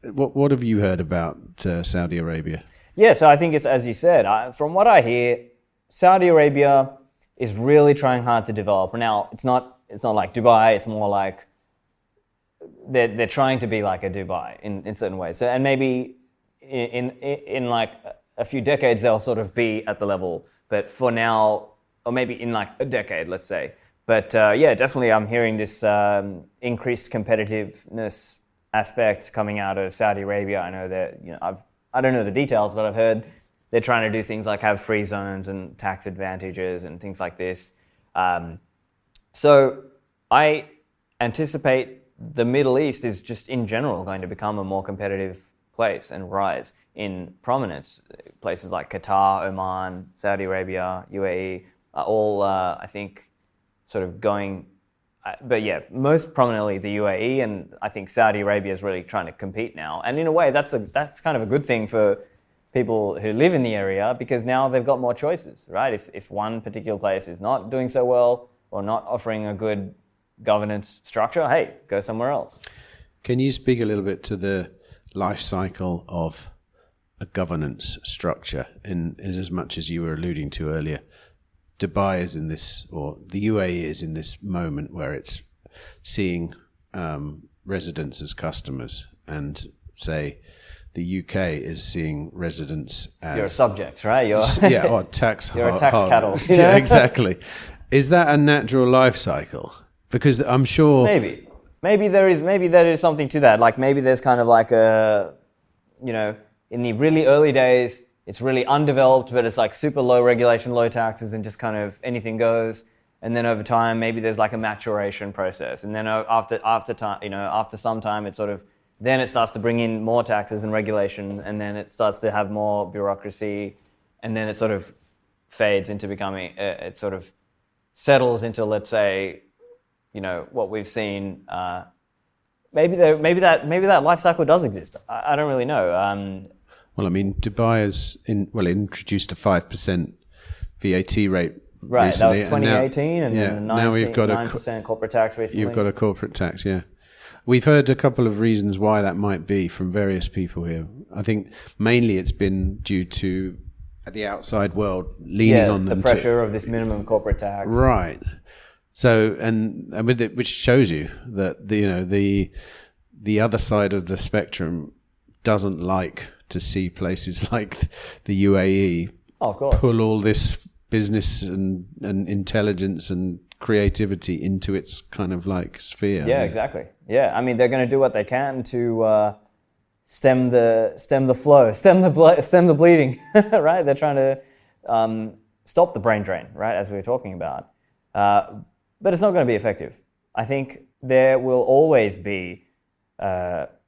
What have you heard about Saudi Arabia? Yeah, so I think it's, as you said, from what I hear, Saudi Arabia is really trying hard to develop. Now, it's not like Dubai, it's more like they're trying to be like a Dubai in certain ways. So, and maybe in like a few decades, they'll sort of be at the level. But for now, or maybe in like a decade, let's say. But yeah, definitely I'm hearing this increased competitiveness aspect coming out of Saudi Arabia. I know that, I don't know the details, but I've heard they're trying to do things like have free zones and tax advantages and things like this. So I anticipate the Middle East is just in general going to become a more competitive place and rise in prominence. Places like Qatar, Oman, Saudi Arabia, UAE are all, I think, sort of going... But yeah, most prominently the UAE, and I think Saudi Arabia is really trying to compete now. And in a way, that's kind of a good thing for people who live in the area, because now they've got more choices, right? If one particular place is not doing so well or not offering a good governance structure, hey, go somewhere else. Can you speak a little bit to the life cycle of a governance structure in as much as you were alluding to earlier? Dubai is in this, or the UAE is in this moment where it's seeing residents as customers, and say the UK is seeing residents as... You're a subject, right? You're or tax... You're a tax cattle. Yeah, exactly. Is that a natural life cycle? Because I'm sure... Maybe there is something to that. Like maybe there's kind of like a, in the really early days, it's really undeveloped, but it's like super low regulation, low taxes, and just kind of anything goes. And then over time, maybe there's like a maturation process. And then after time, after some time, it sort of, then it starts to bring in more taxes and regulation, and then it starts to have more bureaucracy, and then it sort of fades into becoming, it sort of settles into, let's say, what we've seen. Maybe that life cycle does exist. I don't really know. Well, I mean, Dubai has introduced a 5% VAT rate. Right, recently, that was 2018, and then now we've got 9% corporate tax recently. You've got a corporate tax, yeah. We've heard a couple of reasons why that might be from various people here. I think mainly it's been due to the outside world leaning on them. The pressure of this minimum corporate tax. Right. So, and with it, which shows you that the other side of the spectrum doesn't like to see places like the UAE pull all this business and intelligence and creativity into its kind of like sphere. Yeah, exactly. Yeah, I mean, they're going to do what they can to stem the flow, stem the bleeding, right? They're trying to stop the brain drain, right, as we were talking about. But it's not going to be effective. I think there will always be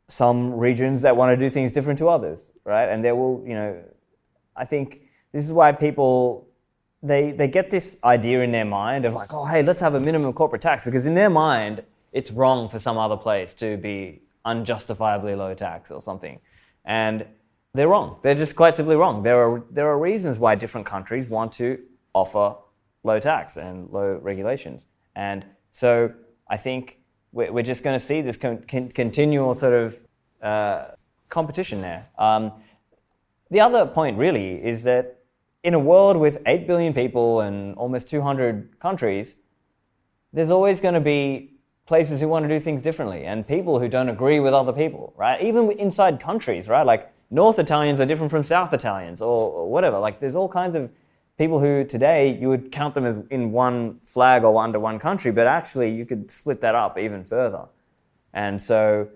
some regions that want to do things different to others, right? And there will, I think this is why people, they get this idea in their mind of like, oh, hey, let's have a minimum corporate tax, because in their mind, it's wrong for some other place to be unjustifiably low tax or something. And they're wrong. They're just quite simply wrong. There are reasons why different countries want to offer low tax and low regulations. And so I think we're just going to see this continual sort of competition there. The other point really is that in a world with 8 billion people and almost 200 countries, there's always going to be places who want to do things differently and people who don't agree with other people, right? Even inside countries, right? Like North Italians are different from South Italians or whatever. Like there's all kinds of people who today you would count them as in one flag or under one country, but actually you could split that up even further. And so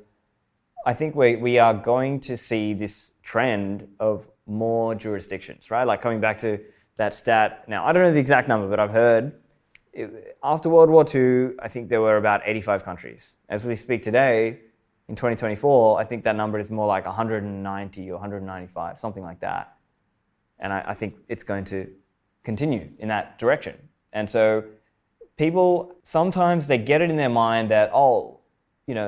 I think we are going to see this trend of more jurisdictions, right? Like coming back to that stat. Now, I don't know the exact number, but I've heard after World War II, I think there were about 85 countries. As we speak today, in 2024, I think that number is more like 190 or 195, something like that. And I think it's going to continue in that direction. And so people, sometimes they get it in their mind that,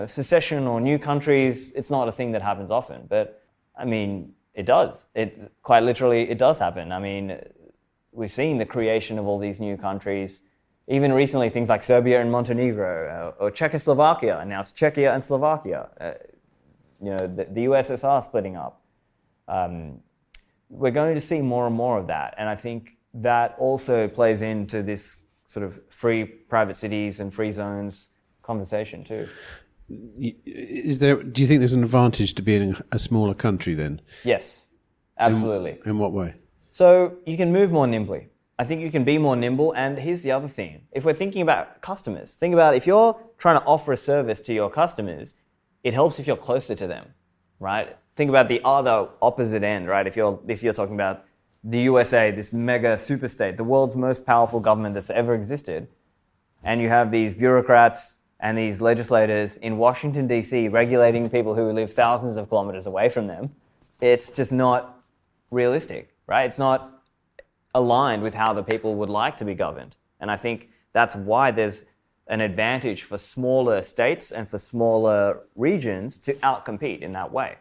secession or new countries, it's not a thing that happens often. But I mean, it does. It quite literally, it does happen. I mean, we've seen the creation of all these new countries. Even recently, things like Serbia and Montenegro, or Czechoslovakia, and now it's Czechia and Slovakia. The USSR splitting up. We're going to see more and more of that, and I think that also plays into this sort of free private cities and free zones conversation too. Do you think there's an advantage to being a smaller country then? Yes, absolutely. In what way? So you can move more nimbly. I think you can be more nimble. And here's the other thing. If we're thinking about customers, think about if you're trying to offer a service to your customers, it helps if you're closer to them, right? Think about the other opposite end, right? If you're talking about the USA, this mega superstate, the world's most powerful government that's ever existed, and you have these bureaucrats and these legislators in Washington, D.C. regulating people who live thousands of kilometers away from them, it's just not realistic, right? It's not aligned with how the people would like to be governed. And I think that's why there's an advantage for smaller states and for smaller regions to outcompete in that way.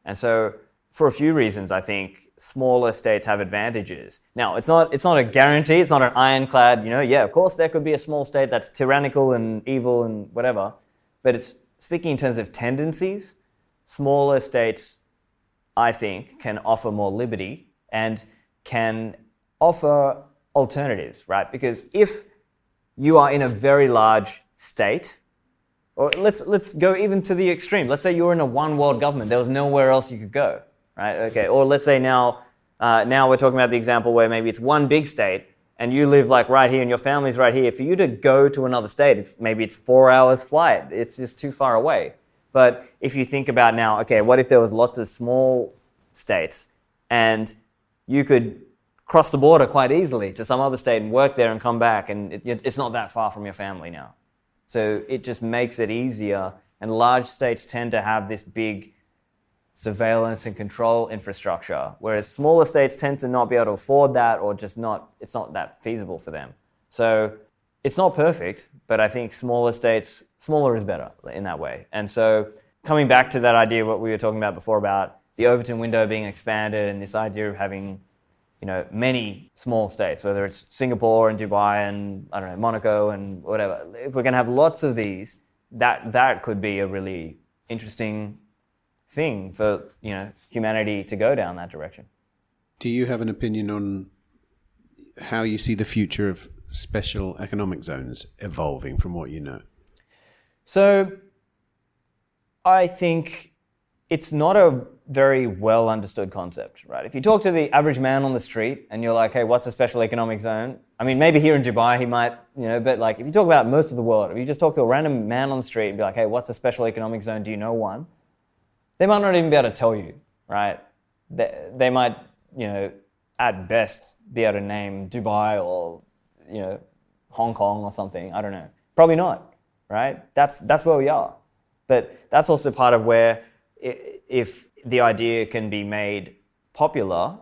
And so for a few reasons, I think smaller states have advantages. Now, it's not a guarantee, it's not an ironclad, of course there could be a small state that's tyrannical and evil and whatever, but it's speaking in terms of tendencies, smaller states, I think, can offer more liberty and can offer alternatives, right? Because if you are in a very large state, or let's go even to the extreme. Let's say you're in a one world government. There was nowhere else you could go, right? Okay. Or let's say now we're talking about the example where maybe it's one big state and you live like right here and your family's right here. For you to go to another state, it's 4 hours flight. It's just too far away. But if you think about now, okay, what if there was lots of small states and you could cross the border quite easily to some other state and work there and come back, and it's not that far from your family now. So it just makes it easier, and large states tend to have this big surveillance and control infrastructure, whereas smaller states tend to not be able to afford that, or it's not that feasible for them. So it's not perfect, but I think smaller is better in that way. And so coming back to that idea, what we were talking about before about the Overton window being expanded and this idea of having many small states, whether it's Singapore and Dubai and, I don't know, Monaco and whatever. If we're going to have lots of these, that could be a really interesting thing for, humanity to go down that direction. Do you have an opinion on how you see the future of special economic zones evolving from what you know? So I think it's not a very well understood concept, right? If you talk to the average man on the street and you're like, hey, what's a special economic zone? I mean, maybe here in Dubai he might, but like if you talk about most of the world, if you just talk to a random man on the street and be like, hey, what's a special economic zone? Do you know one? They might not even be able to tell you, right? They might, at best be able to name Dubai or, Hong Kong or something. I don't know. Probably not, right? That's where we are. But that's also part of where if the idea can be made popular,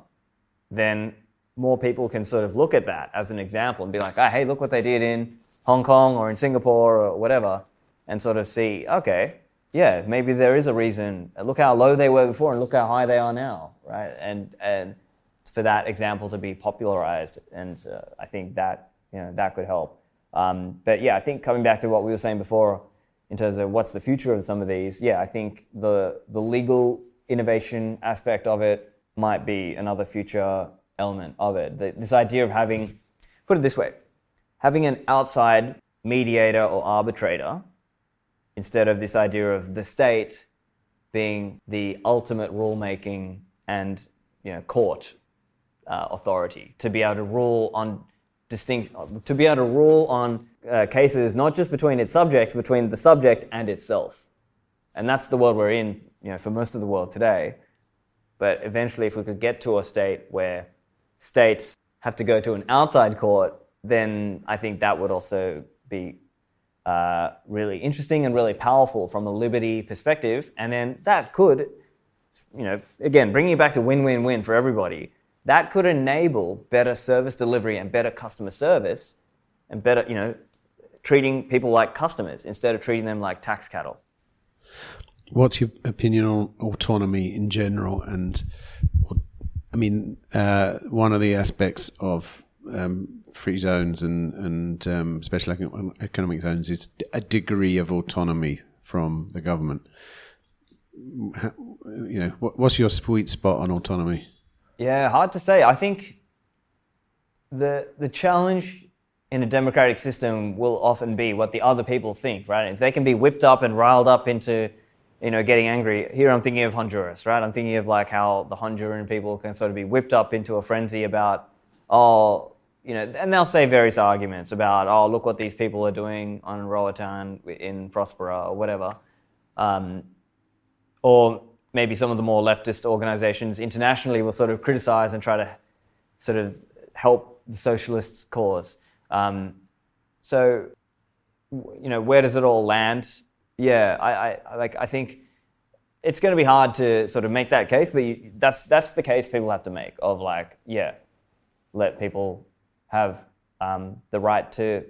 then more people can sort of look at that as an example and be like, hey, look what they did in Hong Kong or in Singapore or whatever, and sort of see, okay, yeah, maybe there is a reason. Look how low they were before and look how high they are now, right? And for that example to be popularized, and I think that that could help. But yeah, I think coming back to what we were saying before, in terms of what's the future of some of these, yeah, I think the legal innovation aspect of it might be another future element of it. This idea of having, put it this way, having an outside mediator or arbitrator instead of this idea of the state being the ultimate rulemaking and court authority to be able to rule on cases not just between its subjects, between the subject and itself. And that's the world we're in, for most of the world today. But eventually, if we could get to a state where states have to go to an outside court, then I think that would also be really interesting and really powerful from a liberty perspective. And then that could, again, bringing it back to win-win-win for everybody, that could enable better service delivery and better customer service and better, treating people like customers instead of treating them like tax cattle. What's your opinion on autonomy in general? And one of the aspects of free zones and special economic zones is a degree of autonomy from the government. What's your sweet spot on autonomy? Yeah, hard to say. I think the challenge in a democratic system will often be what the other people think, right? If they can be whipped up and riled up into, getting angry. Here I'm thinking of Honduras, right? I'm thinking of like how the Honduran people can sort of be whipped up into a frenzy about, and they'll say various arguments about, look what these people are doing on Roatan in Prospera or whatever. Or maybe some of the more leftist organizations internationally will sort of criticize and try to sort of help the socialist cause. So, where does it all land? Yeah, I think it's going to be hard to sort of make that case, but that's the case people have to make of let people have the right to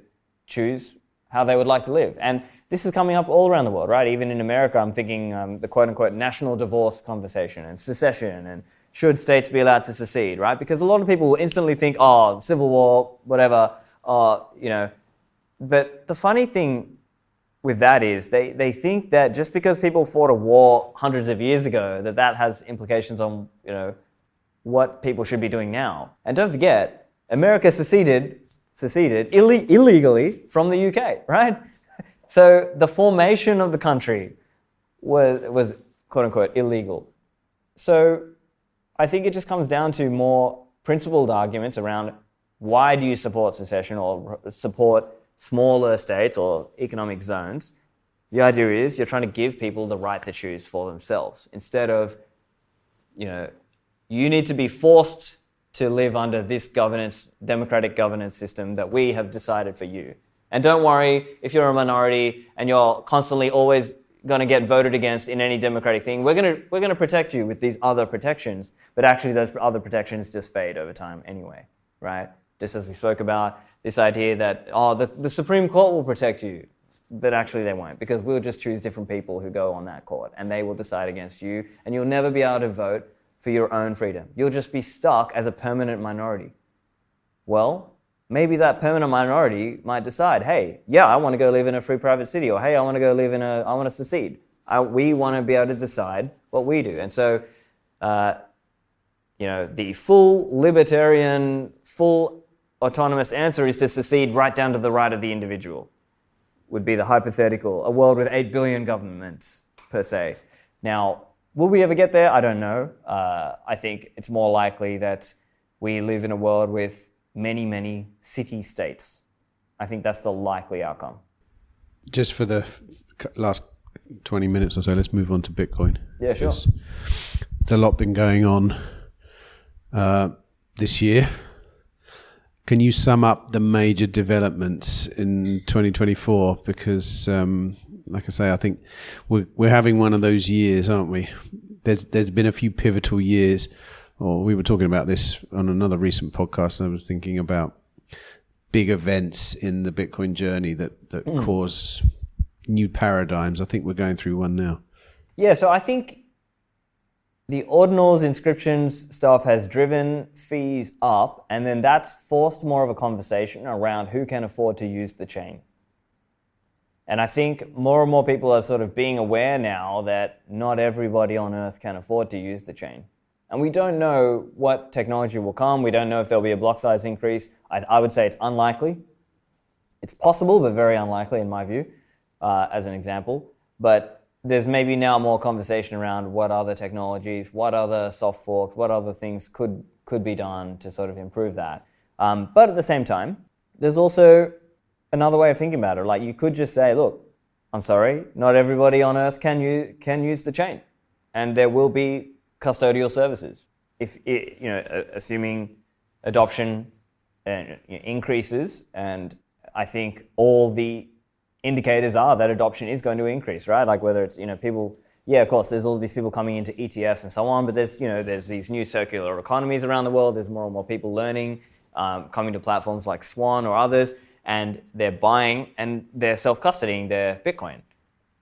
choose how they would like to live. And this is coming up all around the world, right? Even in America, I'm thinking the quote-unquote national divorce conversation and secession and should states be allowed to secede, right? Because a lot of people will instantly think, civil war, whatever, But the funny thing with that is they think that just because people fought a war hundreds of years ago, that has implications on, what people should be doing now. And don't forget, America seceded illegally from the UK, right? So the formation of the country was quote unquote illegal. So I think it just comes down to more principled arguments around why do you support secession or support smaller states or economic zones. The idea is you're trying to give people the right to choose for themselves instead of, you need to be forced to live under this democratic governance system that we have decided for you. And don't worry if you're a minority and you're constantly always going to get voted against in any democratic thing. We're going to protect you with these other protections, but actually those other protections just fade over time anyway, right? Just as we spoke about this idea that, the Supreme Court will protect you, but actually they won't, because we'll just choose different people who go on that court and they will decide against you and you'll never be able to vote for your own freedom. You'll just be stuck as a permanent minority. Well, maybe that permanent minority might decide, hey, yeah, I want to go live in a free private city, or hey, I want to secede. We want to be able to decide what we do. And so, the full libertarian, full autonomous answer is to secede right down to the right of the individual, would be the hypothetical, a world with 8 billion governments, per se. Now, will we ever get there? I don't know. I think it's more likely that we live in a world with many, many city-states. I think that's the likely outcome. Just for the last 20 minutes or so, let's move on to Bitcoin. Yeah, sure. There's a lot been going on this year. Can you sum up the major developments in 2024? Because, like I say, I think we're having one of those years, aren't we? There's been a few pivotal years. Or we were talking about this on another recent podcast, and I was thinking about big events in the Bitcoin journey that cause new paradigms. I think we're going through one now. Yeah, so I think the ordinals, inscriptions stuff has driven fees up, and then that's forced more of a conversation around who can afford to use the chain. And I think more and more people are sort of being aware now that not everybody on Earth can afford to use the chain. And we don't know what technology will come. We don't know if there'll be a block size increase. I would say it's unlikely. It's possible, but very unlikely in my view, as an example. but there's maybe now more conversation around what other technologies, what other soft forks, what other things could be done to sort of improve that. But at the same time, there's also another way of thinking about it. Like, you could just say, look, I'm sorry, not everybody on Earth can use the chain, and there will be custodial services. If it, assuming adoption increases, and I think all the indicators are that adoption is going to increase, right? Like, whether it's people, of course, there's all these people coming into ETFs and so on, but there's these new circular economies around the world. There's more and more people learning, coming to platforms like Swan or others, and they're buying and they're self-custodying their Bitcoin.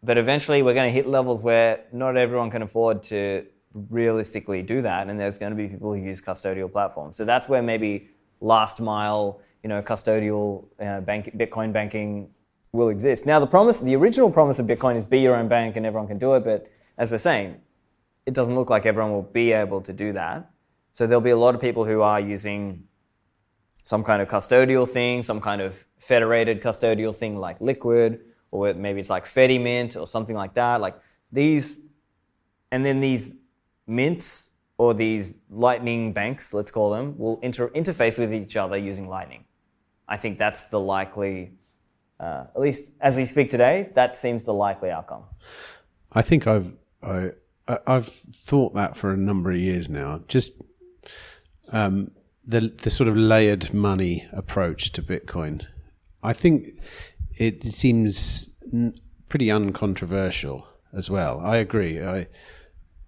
But eventually we're going to hit levels where not everyone can afford to realistically do that, and there's going to be people who use custodial platforms. So that's where maybe last mile, custodial Bitcoin banking will exist. Now, the original promise of Bitcoin is be your own bank and everyone can do it, but as we're saying, it doesn't look like everyone will be able to do that. So there'll be a lot of people who are using some kind of custodial thing, some kind of federated custodial thing like Liquid, or maybe it's like FediMint or something like that. Like these, and then these mints or these Lightning banks, let's call them, will interface with each other using Lightning. I think that's the likely, at least as we speak today, that seems the likely outcome. I think I've thought that for a number of years now. Just the sort of layered money approach to Bitcoin. I think it seems pretty uncontroversial as well. I agree.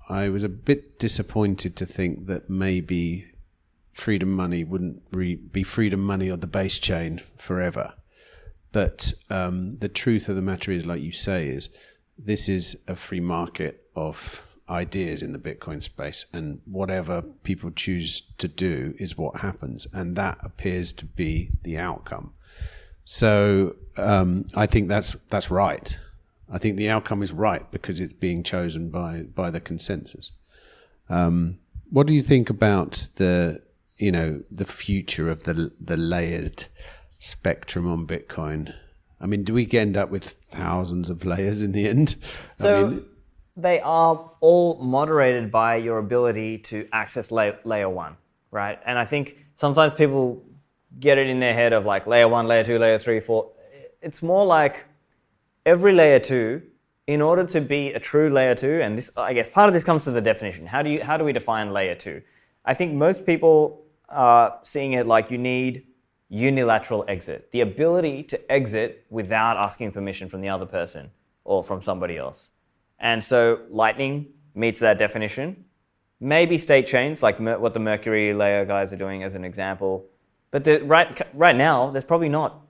I was a bit disappointed to think that maybe freedom money wouldn't be freedom money on the base chain forever. But the truth of the matter is, like you say, is this is a free market of ideas in the Bitcoin space, and whatever people choose to do is what happens, and that appears to be the outcome. So I think that's right. I think the outcome is right because it's being chosen by the consensus. What do you think about the future of the layered spectrum on Bitcoin? I mean, do we end up with thousands of layers in the end? So they are all moderated by your ability to access layer one, right? And I think sometimes people get it in their head of like layer one, layer two, layer three, four. It's more like every layer two, in order to be a true layer two, and this, I guess part of this comes to the definition. How do we define layer two? I think most people are seeing it like you need unilateral exit, the ability to exit without asking permission from the other person or from somebody else. And so Lightning meets that definition. Maybe state chains, like what the Mercury layer guys are doing as an example. But right now, there's probably not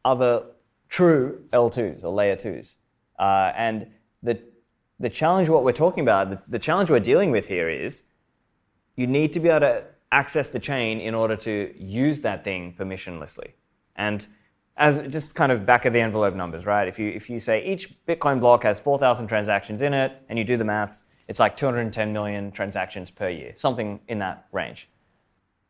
other true L2s or layer 2s. And the challenge, what we're talking about, the challenge we're dealing with here is you need to be able to access the chain in order to use that thing permissionlessly. And as just kind of back of the envelope numbers, right? If you say each Bitcoin block has 4,000 transactions in it, and you do the maths, it's like 210 million transactions per year, something in that range.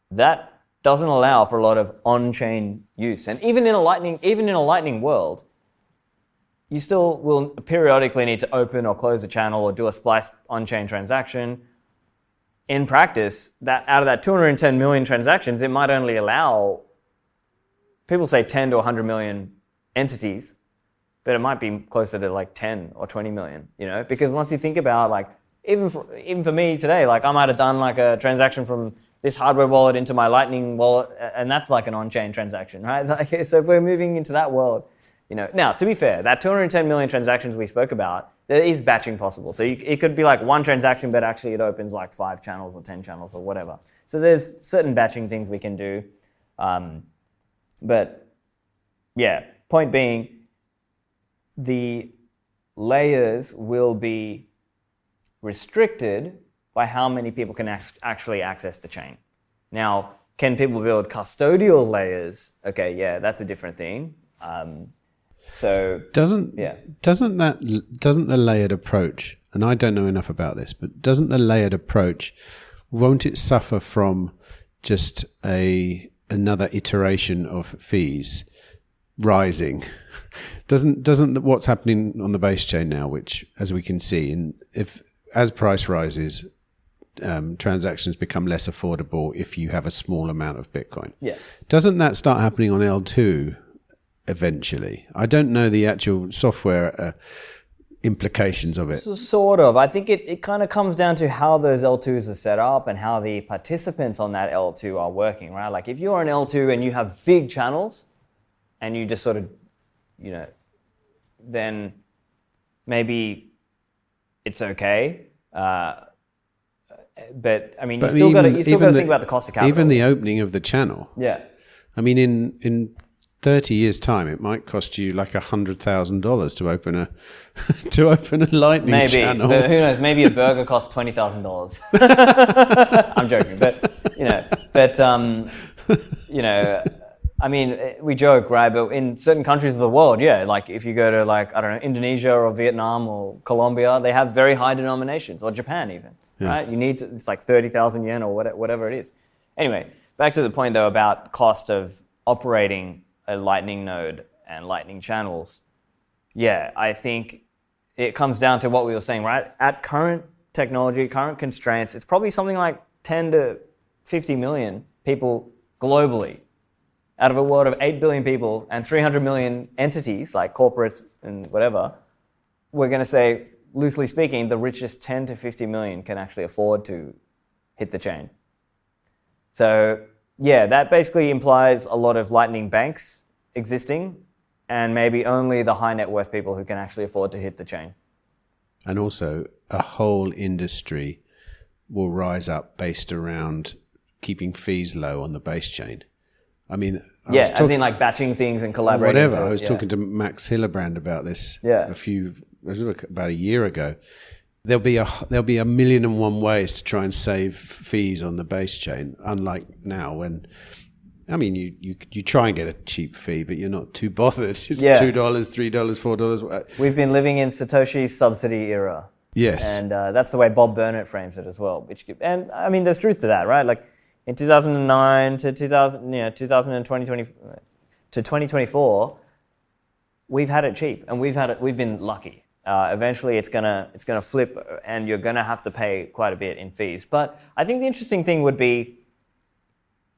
That doesn't allow for a lot of on-chain use. And even in a Lightning world, you still will periodically need to open or close a channel or do a splice on-chain transaction. In practice, that out of that 210 million transactions, it might only allow, people say 10 to 100 million entities, but it might be closer to like 10 or 20 million, because once you think about like, even for me today, like I might have done like a transaction from this hardware wallet into my Lightning wallet, and that's like an on-chain transaction, right? Like, so if we're moving into that world, Now, to be fair, that 210 million transactions we spoke about, there is batching possible. So it could be like one transaction, but actually it opens like 5 channels or 10 channels or whatever. So there's certain batching things we can do. But yeah, point being, the layers will be restricted by how many people can actually access the chain. Now, can people build custodial layers? Okay, yeah, that's a different thing. So doesn't the layered approach, and I don't know enough about this, but doesn't the layered approach, won't it suffer from just another iteration of fees? rising, doesn't what's happening on the base chain now, which as we can see, as price rises, transactions become less affordable if you have a small amount of Bitcoin. Yes. Doesn't that start happening on L2 eventually? I don't know the actual software implications of it. So, sort of. I think it kind of comes down to how those L2s are set up and how the participants on that L2 are working, right? Like if you're an L2 and you have big channels and you just sort of, then maybe it's okay. But I mean, you still got to think about the cost of capital. Even the opening of the channel. Yeah. I mean, in 30 years' time, it might cost you like $100,000 to open a Lightning channel. But who knows? Maybe a burger costs $20,000. I'm joking, I mean, we joke, right? But in certain countries of the world, yeah, like if you go to Indonesia or Vietnam or Colombia, they have very high denominations, or Japan even, right? It's like 30,000 yen or whatever it is. Anyway, back to the point though about cost of operating a Lightning node and Lightning channels. Yeah, I think it comes down to what we were saying, right? At current technology, current constraints, it's probably something like 10 to 50 million people globally. Out of a world of 8 billion people and 300 million entities, like corporates and whatever, we're going to say, loosely speaking, the richest 10 to 50 million can actually afford to hit the chain. So, yeah, that basically implies a lot of Lightning banks existing and maybe only the high net worth people who can actually afford to hit the chain. And also, a whole industry will rise up based around keeping fees low on the base chain. I mean, as in like batching things and collaborating. Whatever. I was talking to Max Hillerbrand about this about a year ago. There'll be 1,000,001 ways to try and save fees on the base chain. Unlike now, when you try and get a cheap fee, but you're not too bothered. It's $2, $3, $4. We've been living in Satoshi's subsidy era. Yes, and that's the way Bob Burnett frames it as well. And I mean, there's truth to that, right? Like. In 2009 to 2020 to 2024, we've had it cheap, and we've been lucky. Eventually, it's gonna flip, and you're gonna have to pay quite a bit in fees. But I think the interesting thing would be,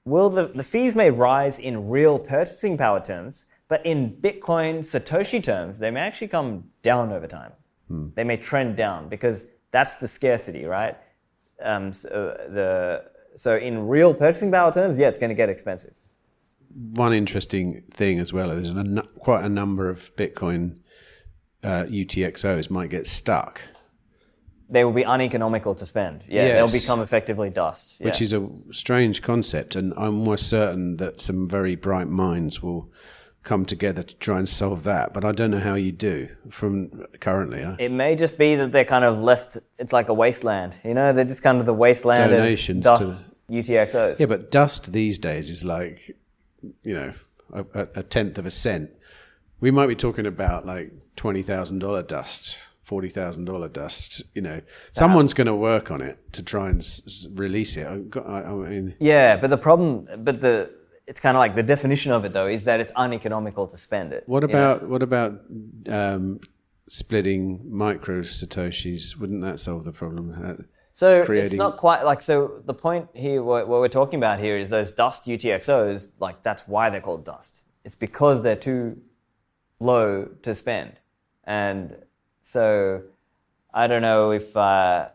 will the fees may rise in real purchasing power terms, but in Bitcoin Satoshi terms, they may actually come down over time. They may trend down because that's the scarcity, right? So in real purchasing power terms, it's going to get expensive. One interesting thing as well is quite a number of Bitcoin UTXOs might get stuck. They will be uneconomical to spend. Yeah, yes. They'll become effectively dust. Which is a strange concept, and I'm almost certain that some very bright minds will come together to try and solve that. But I don't know how you do from currently. It may just be that they're kind of left, it's like a wasteland. They're just kind of the wasteland donations of dust UTXOs. Yeah, but dust these days is like, a tenth of a cent. We might be talking about like $20,000 dust, $40,000 dust. Someone's going to work on it to try and release it. I mean, yeah, but it's kind of like the definition of it though is that it's uneconomical to spend it. What about splitting micro satoshis? Wouldn't that solve the problem? So it's not quite like, so the point here, what we're talking about here is those dust UTXOs, like that's why they're called dust. It's because they're too low to spend. And so I don't know if, I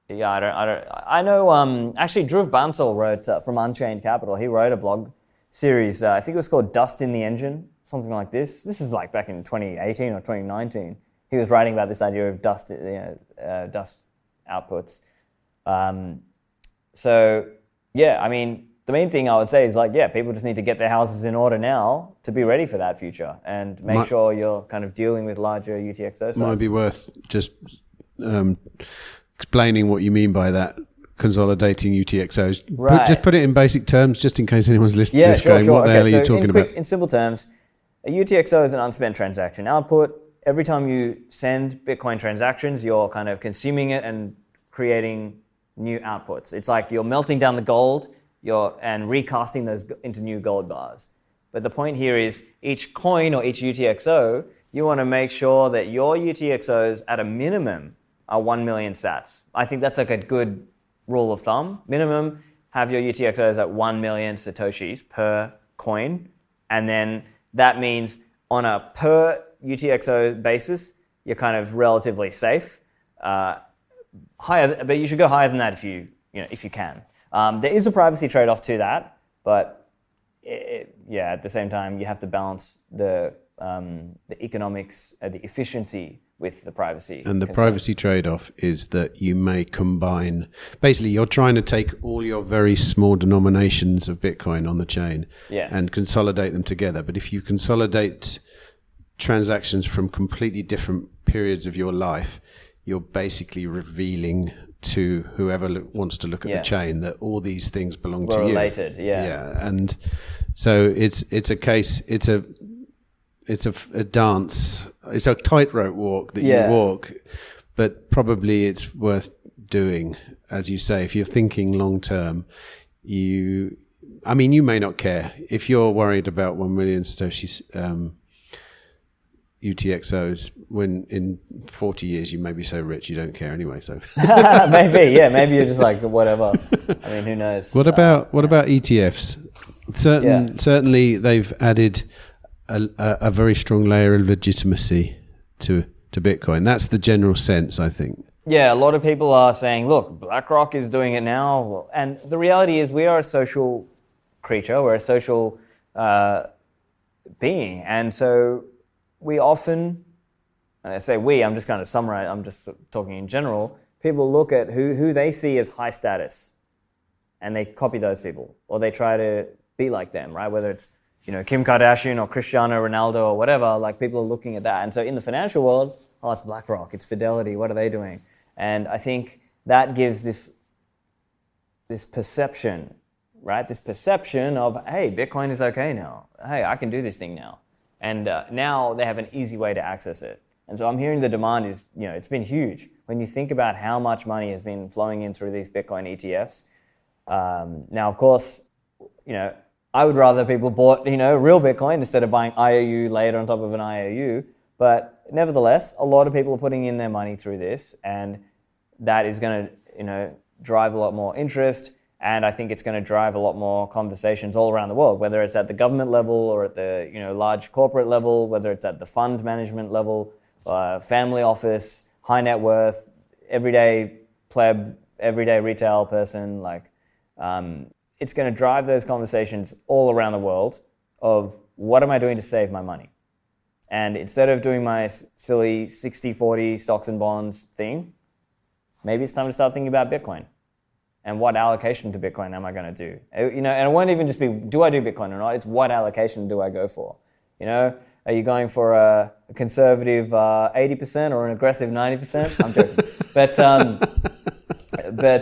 know, actually Dhruv Bansal wrote from Unchained Capital. He wrote a blog series, I think it was called Dust in the Engine, something like this. This is like back in 2018 or 2019. He was writing about this idea of dust, dust outputs. So yeah, I mean, the main thing I would say is people just need to get their houses in order now to be ready for that future and make sure you're kind of dealing with larger UTXO sizes. Might be worth just explaining what you mean by that, consolidating UTXOs. Right. Just put it in basic terms, just in case anyone's listening to this going, what the hell are you talking about? In simple terms, a UTXO is an unspent transaction output. Every time you send Bitcoin transactions, you're kind of consuming it and creating new outputs. It's like you're melting down the gold and recasting those into new gold bars. But the point here is each coin or each UTXO, you want to make sure that your UTXOs at a minimum are 1 million sats. I think that's like a good rule of thumb. Minimum, have your UTXOs at 1 million satoshis per coin. And then that means on a per UTXO basis, you're kind of relatively safe. Higher, but you should go higher than that if you can. There is a privacy trade-off to that, but at the same time, you have to balance the economics, the efficiency with the privacy. And the privacy trade-off is that you may combine, basically you're trying to take all your very small denominations of Bitcoin on the chain and consolidate them together. But if you consolidate transactions from completely different periods of your life, you're basically revealing to whoever wants to look at the chain that all these things belong to you. Related, and so it's a case. It's a dance. It's a tightrope walk that you walk, but probably it's worth doing, as you say. If you're thinking long term, you may not care if you're worried about 1 million Satoshis. UTXOs, when in 40 years you may be so rich you don't care anyway. So maybe you're just like whatever. I mean, who knows? What about ETFs? Certainly they've added a very strong layer of legitimacy to Bitcoin. That's the general sense, I think. Yeah, a lot of people are saying, look, BlackRock is doing it now, and the reality is we are a social creature. We're a social being, and so we often, and I say we, I'm just going to summarize, I'm just talking in general, people look at who they see as high status and they copy those people or they try to be like them, right? Whether it's, Kim Kardashian or Cristiano Ronaldo or whatever, like people are looking at that. And so in the financial world, it's BlackRock, it's Fidelity, what are they doing? And I think that gives this perception, right? This perception of, hey, Bitcoin is okay now. Hey, I can do this thing now. And now they have an easy way to access it. And so I'm hearing the demand is, it's been huge. When you think about how much money has been flowing in through these Bitcoin ETFs. Now, of course, I would rather people bought, real Bitcoin instead of buying IOU layered on top of an IOU. But nevertheless, a lot of people are putting in their money through this. And that is going to, drive a lot more interest. And I think it's going to drive a lot more conversations all around the world, whether it's at the government level or at the large corporate level, whether it's at the fund management level, family office, high net worth, everyday pleb, everyday retail person. It's going to drive those conversations all around the world of what am I doing to save my money? And instead of doing my silly 60-40 stocks and bonds thing, maybe it's time to start thinking about Bitcoin. And what allocation to Bitcoin am I going to do? And it won't even just be, do I do Bitcoin or not? It's what allocation do I go for? Are you going for a conservative 80% or an aggressive 90%? I'm joking. But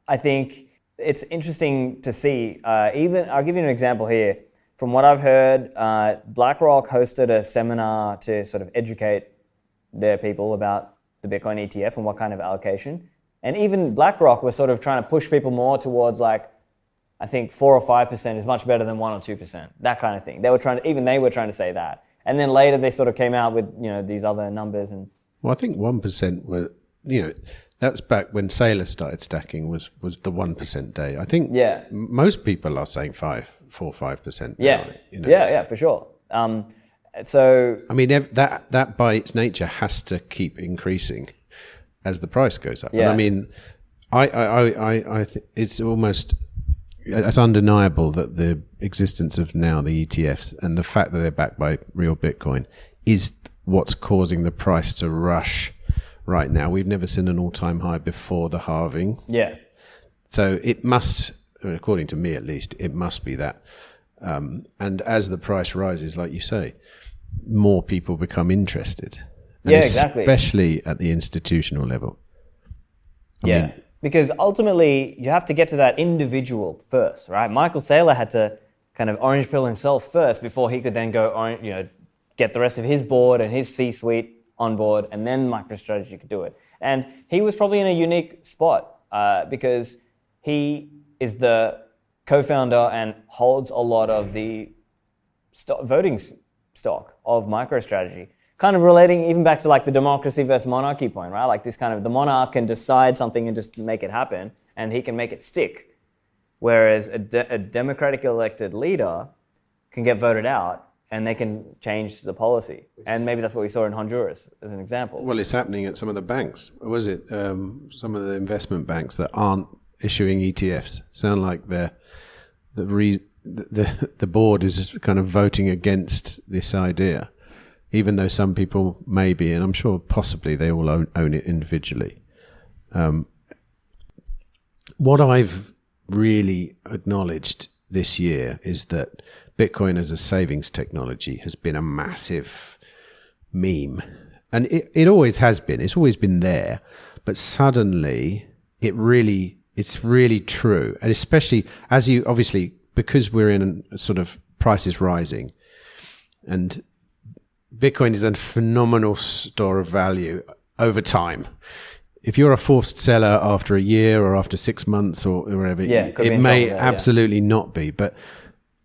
I think it's interesting to see. I'll give you an example here. From what I've heard, BlackRock hosted a seminar to sort of educate their people about the Bitcoin ETF and what kind of allocation. And even BlackRock was sort of trying to push people more towards I think 4 or 5% is much better than 1 or 2%. That kind of thing. They were trying to say that. And then later they sort of came out with, these other numbers. And well, I think 1% were, that's back when Saylor started stacking was the 1% day. I think most people are saying 4 or 5%. Yeah. Now, Yeah, for sure. So I mean, that by its nature has to keep increasing as the price goes up. Yeah. And I mean, I think it's undeniable that the existence of now the ETFs and the fact that they're backed by real Bitcoin is what's causing the price to rush right now. We've never seen an all-time high before the halving. Yeah. So it must, according to me at least, it must be that. And as the price rises, like you say, more people become interested. And exactly. Especially at the institutional level. I mean, because ultimately you have to get to that individual first, right? Michael Saylor had to kind of orange pill himself first before he could then go, get the rest of his board and his C-suite on board, and then MicroStrategy could do it. And he was probably in a unique spot because he is the co-founder and holds a lot of the voting stock of MicroStrategy. Kind of relating even back to like the democracy versus monarchy point, right? Like this kind of, the monarch can decide something and just make it happen, and he can make it stick. Whereas a democratic elected leader can get voted out and they can change the policy. And maybe that's what we saw in Honduras as an example. Well, it's happening at some of the banks. Or was it some of the investment banks that aren't issuing ETFs? Sound like the board is kind of voting against this idea, even though some people may be, and I'm sure possibly they all own it individually. What I've really acknowledged this year is that Bitcoin as a savings technology has been a massive meme. And it always has been. It's always been there. But suddenly, it's really true. And especially as you, obviously, because we're in a sort of prices rising, and Bitcoin is a phenomenal store of value over time. If you're a forced seller after a year or after 6 months or whatever, it may absolutely not be. But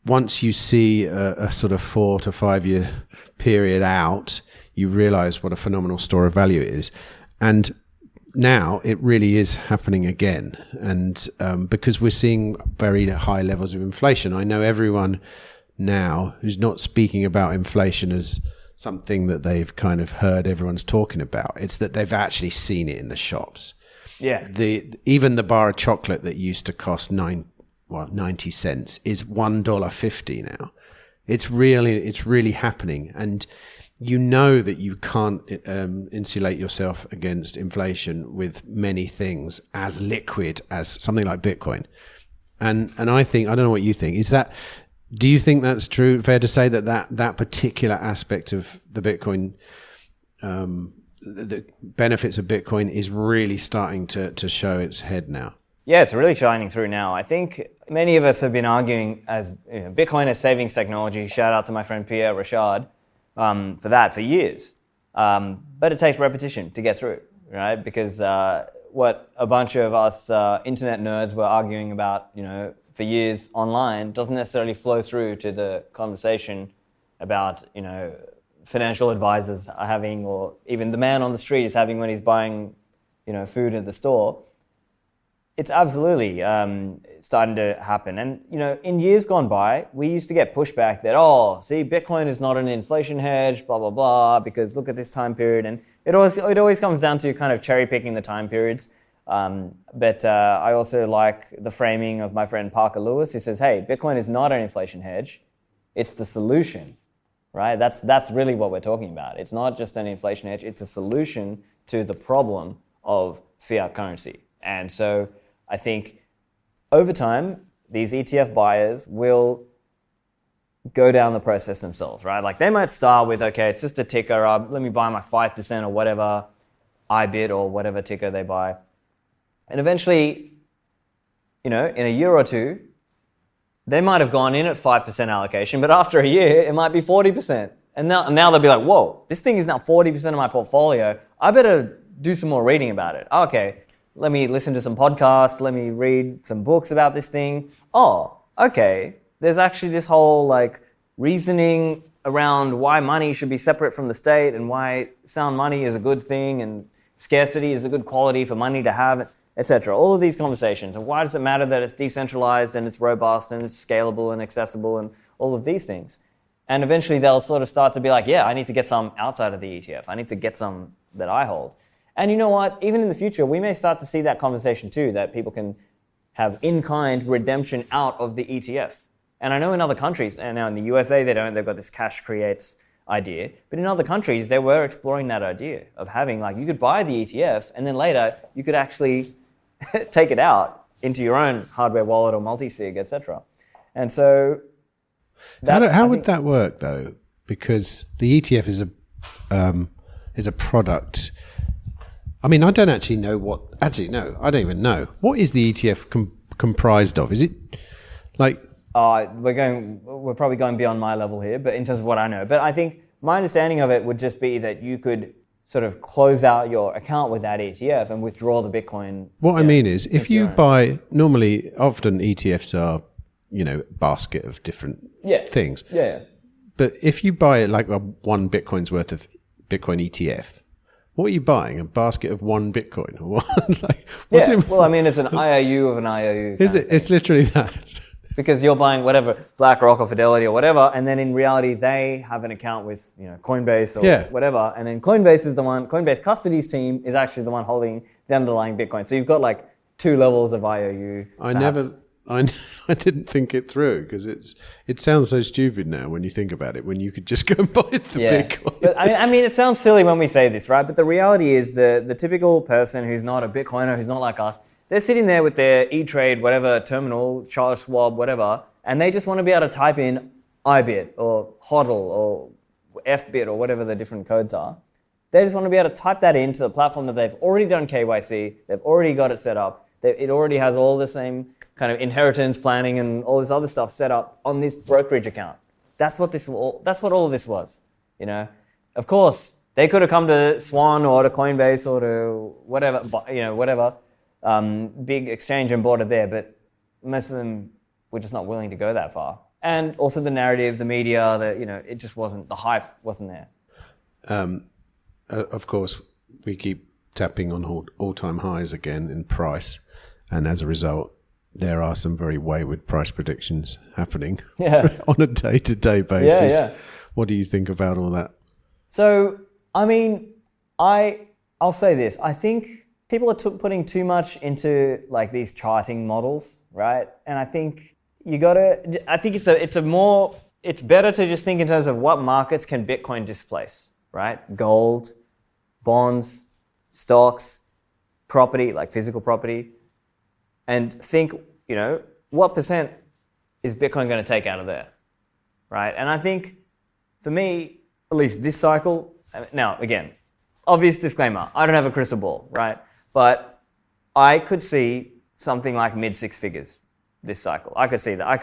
once you see a sort of 4 to 5 year period out, you realize what a phenomenal store of value it is. And now it really is happening again. And because we're seeing very high levels of inflation, I know everyone now who's not speaking about inflation as something that they've kind of heard everyone's talking about. It's that they've actually seen it in the shops. Yeah. Even the bar of chocolate that used to cost 90 cents is $1.50 now. It's really happening. And you know that you can't insulate yourself against inflation with many things as liquid as something like Bitcoin. And I think, I don't know what you think, do you think that's true? Fair to say that particular aspect of the Bitcoin, the benefits of Bitcoin is really starting to show its head now? Yeah, it's really shining through now. I think many of us have been arguing as Bitcoin as savings technology. Shout out to my friend Pierre Richard for years. But it takes repetition to get through, right? Because what a bunch of us internet nerds were arguing about, for years online doesn't necessarily flow through to the conversation about, financial advisors are having, or even the man on the street is having when he's buying, food at the store. It's absolutely starting to happen. And, in years gone by, we used to get pushback that, Bitcoin is not an inflation hedge, blah, blah, blah, because look at this time period. And it always comes down to kind of cherry picking the time periods. But I also like the framing of my friend Parker Lewis. He says, hey, Bitcoin is not an inflation hedge. It's the solution, right? That's really what we're talking about. It's not just an inflation hedge. It's a solution to the problem of fiat currency. And so I think over time, these ETF buyers will go down the process themselves, right? Like they might start with, okay, it's just a ticker. Let me buy my 5% or whatever IBIT or whatever ticker they buy. And eventually, in a year or two, they might have gone in at 5% allocation, but after a year, it might be 40%. And now they'll be like, whoa, this thing is now 40% of my portfolio. I better do some more reading about it. Okay, let me listen to some podcasts. Let me read some books about this thing. Oh, okay, there's actually this whole reasoning around why money should be separate from the state and why sound money is a good thing and scarcity is a good quality for money to have, etc. All of these conversations. And why does it matter that it's decentralized and it's robust and it's scalable and accessible and all of these things? And eventually they'll sort of start to be like, yeah, I need to get some outside of the ETF. I need to get some that I hold. And you know what? Even in the future, we may start to see that conversation too, that people can have in-kind redemption out of the ETF. And I know in other countries, and now in the USA they don't, they've got this cash creates idea. But in other countries, they were exploring that idea of having you could buy the ETF and then later you could actually take it out into your own hardware wallet or multi-sig, etc. And so how would that work though? Because the ETF is a product. I mean, I don't actually know what. Actually, no, I don't even know. What is the ETF comprised of? Is it like? We're probably going beyond my level here, but in terms of what I know. But I think my understanding of it would just be that you could sort of close out your account with that ETF and withdraw the Bitcoin. What I mean is, if you buy, often ETFs are basket of different Yeah. things. Yeah. But if you buy like one Bitcoin's worth of Bitcoin ETF, what are you buying? A basket of one Bitcoin? Or what? Yeah. Well, I mean, it's an IOU of an IOU. Is it? It's literally that. Because you're buying whatever, BlackRock or Fidelity or whatever, and then in reality they have an account with Coinbase or whatever, and then Coinbase Custody's team is actually the one holding the underlying Bitcoin. So you've got like two levels of IOU. I didn't think it through because it sounds so stupid now when you think about it. When you could just go and buy the Bitcoin. But I mean, it sounds silly when we say this, right? But the reality is the typical person who's not a Bitcoiner, who's not like us, they're sitting there with their E-Trade, whatever, terminal, Charles Schwab, whatever, and they just want to be able to type in iBit or HODL or FBit or whatever the different codes are. They just want to be able to type that into the platform that they've already done KYC, they've already got it set up, it already has all the same kind of inheritance planning and all this other stuff set up on this brokerage account. That's what all of this was, Of course, they could have come to Swan or to Coinbase or to whatever, big exchange and bought it there, but most of them were just not willing to go that far. And also the narrative, the media, it just wasn't, the hype wasn't there. Of course, we keep tapping on all-time highs again in price, and as a result, there are some very wayward price predictions happening on a day-to-day basis. Yeah. What do you think about all that? So, I mean, I'll say this. I think people are putting too much into like these charting models, right? And I think it's better to just think in terms of what markets can Bitcoin displace, right? Gold, bonds, stocks, property, like physical property, and think, what percent is Bitcoin going to take out of there, right? And I think for me, at least this cycle, now again, obvious disclaimer, I don't have a crystal ball, right? But I could see something like mid six figures this cycle. I could see that.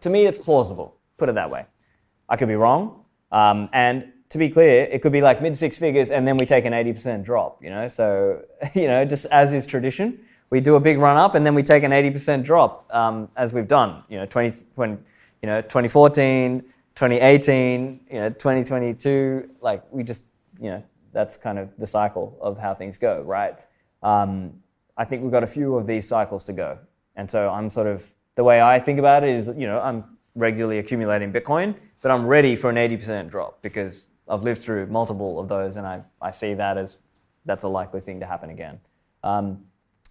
To me, it's plausible, put it that way. I could be wrong. And to be clear, it could be like mid six figures and then we take an 80% drop, So, just as is tradition, we do a big run up and then we take an 80% drop, as we've done, 2014, 2018, 2022, like we just, that's kind of the cycle of how things go, right? I think we've got a few of these cycles to go. And so I'm sort of, the way I think about it is, I'm regularly accumulating Bitcoin, but I'm ready for an 80% drop because I've lived through multiple of those and I see that as, that's a likely thing to happen again.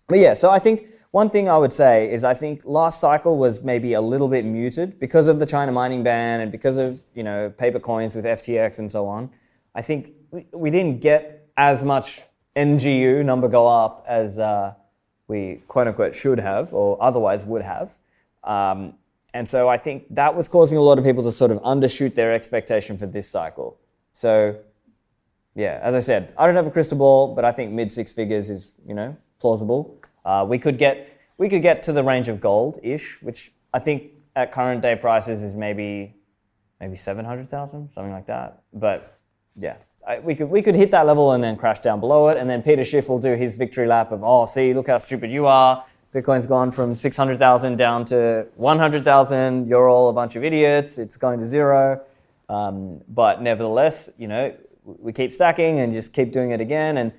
But yeah, so I think one thing I would say is I think last cycle was maybe a little bit muted because of the China mining ban and because of, paper coins with FTX and so on. I think we didn't get as much NGU number go up as we quote unquote should have or otherwise would have. And so I think that was causing a lot of people to sort of undershoot their expectation for this cycle. So yeah, as I said, I don't have a crystal ball, but I think mid six figures is, plausible. We could get to the range of gold-ish, which I think at current day prices is maybe 700,000, something like that. But yeah, we could hit that level and then crash down below it, and then Peter Schiff will do his victory lap of, see, look how stupid you are. Bitcoin's gone from 600,000 down to 100,000. You're all a bunch of idiots. It's going to zero. But nevertheless, we keep stacking and just keep doing it again. And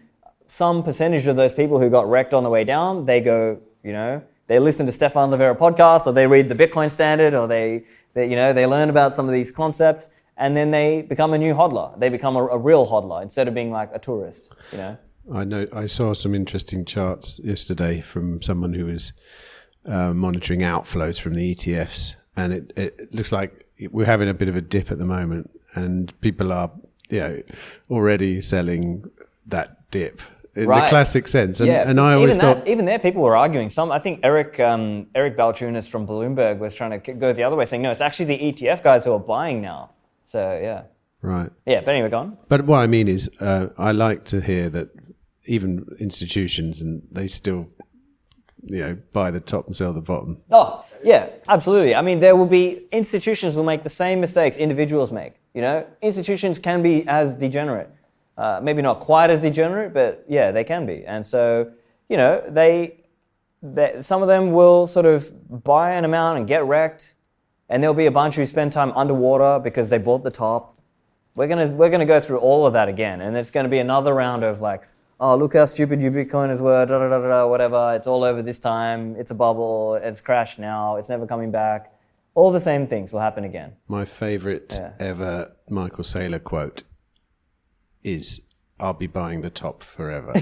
some percentage of those people who got wrecked on the way down, they go, they listen to Stephan Livera podcast, or they read the Bitcoin Standard, or they learn about some of these concepts, and then they become a new hodler. They become a real hodler instead of being like a tourist, I know. I saw some interesting charts yesterday from someone who was monitoring outflows from the ETFs, and it looks like we're having a bit of a dip at the moment, and people are, already selling that dip. In the classic sense. And I always thought... Even there, people were arguing. I think Eric Balchunas from Bloomberg was trying to go the other way, saying, no, it's actually the ETF guys who are buying now. So, yeah. Right. Yeah, but anyway, go on. But what I mean is, I like to hear that even institutions, and they still, buy the top and sell the bottom. Oh, yeah, absolutely. I mean, institutions will make the same mistakes individuals make. Institutions can be as degenerate. Maybe not quite as degenerate, but yeah, they can be. And so, some of them will sort of buy an amount and get wrecked, and there'll be a bunch who spend time underwater because they bought the top. We're gonna go through all of that again, and it's gonna be another round of like, oh, look how stupid you Bitcoiners were, da da da da, whatever. It's all over this time. It's a bubble. It's crashed now. It's never coming back. All the same things will happen again. My favorite ever Michael Saylor quote is, "I'll be buying the top forever."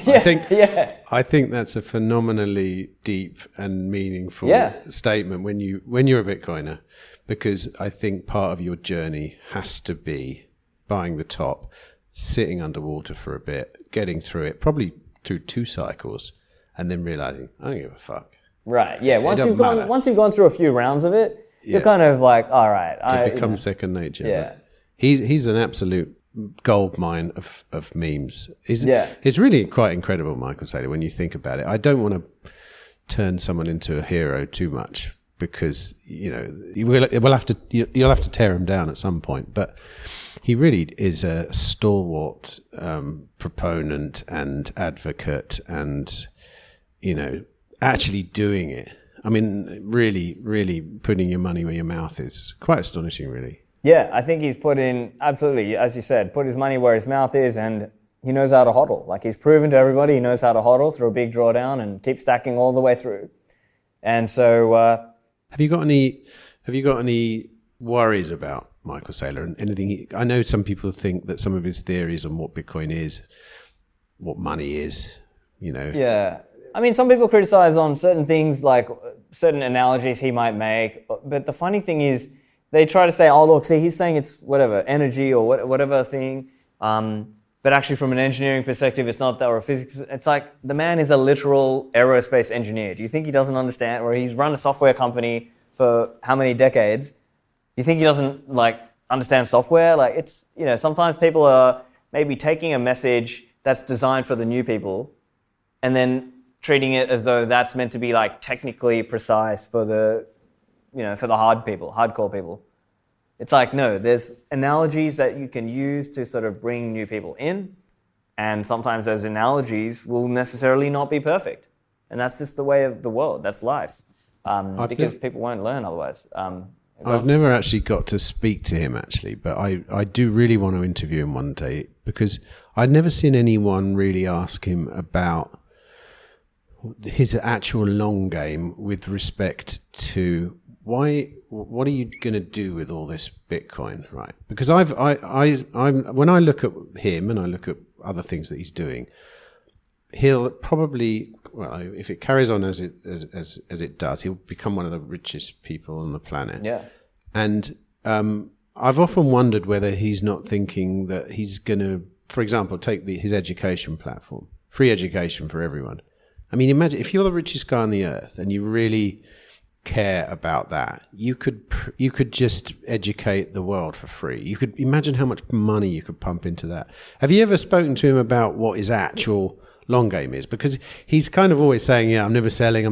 I think that's a phenomenally deep and meaningful statement when you're a Bitcoiner, because I think part of your journey has to be buying the top, sitting underwater for a bit, getting through it, probably through 2 cycles, and then realizing, I don't give a fuck. Right, yeah. Once you've gone through a few rounds of it, you're kind of like, all right. It becomes second nature. Yeah. He's an absolute gold mine of memes. It's really quite incredible, Michael Saylor, when you think about it. I don't want to turn someone into a hero too much, because you'll have to tear him down at some point, but he really is a stalwart proponent and advocate, and actually doing it. I mean, really, really putting your money where your mouth is. Quite astonishing, really. Yeah, I think he's put in, absolutely, as you said, put his money where his mouth is, and he knows how to hodl. Like, he's proven to everybody he knows how to hodl through a big drawdown and keep stacking all the way through. And so... Have you got any worries about Michael Saylor and anything? I know some people think that some of his theories on what Bitcoin is, what money is, Yeah. I mean, some people criticize on certain things, like certain analogies he might make. But the funny thing is, they try to say, oh, look, see, he's saying it's whatever, energy or whatever thing. But actually, from an engineering perspective, it's not that, or a physics. It's like, the man is a literal aerospace engineer. Do you think he doesn't understand? Or he's run a software company for how many decades? You think he doesn't understand software? Like, it's, sometimes people are maybe taking a message that's designed for the new people and then treating it as though that's meant to be technically precise for the, for the hardcore people. It's like, no, there's analogies that you can use to sort of bring new people in, and sometimes those analogies will necessarily not be perfect. And that's just the way of the world. That's life. Because people won't learn otherwise. I've never actually got to speak to him, actually, but I do really want to interview him one day, because I'd never seen anyone really ask him about his actual long game with respect to what are you going to do with all this Bitcoin, right? Because I'm when I look at him and I look at other things that he's doing, he'll probably, well, if it carries on as it does, he'll become one of the richest people on the planet. Yeah. And I've often wondered whether he's not thinking that he's going to, for example, take his education platform, free education for everyone. I mean, imagine if you're the richest guy on the earth and you really care about that, you could just educate the world for free. You could imagine how much money you could pump into that. Have you ever spoken to him about what his actual long game is? Because he's kind of always saying, yeah, I'm never selling.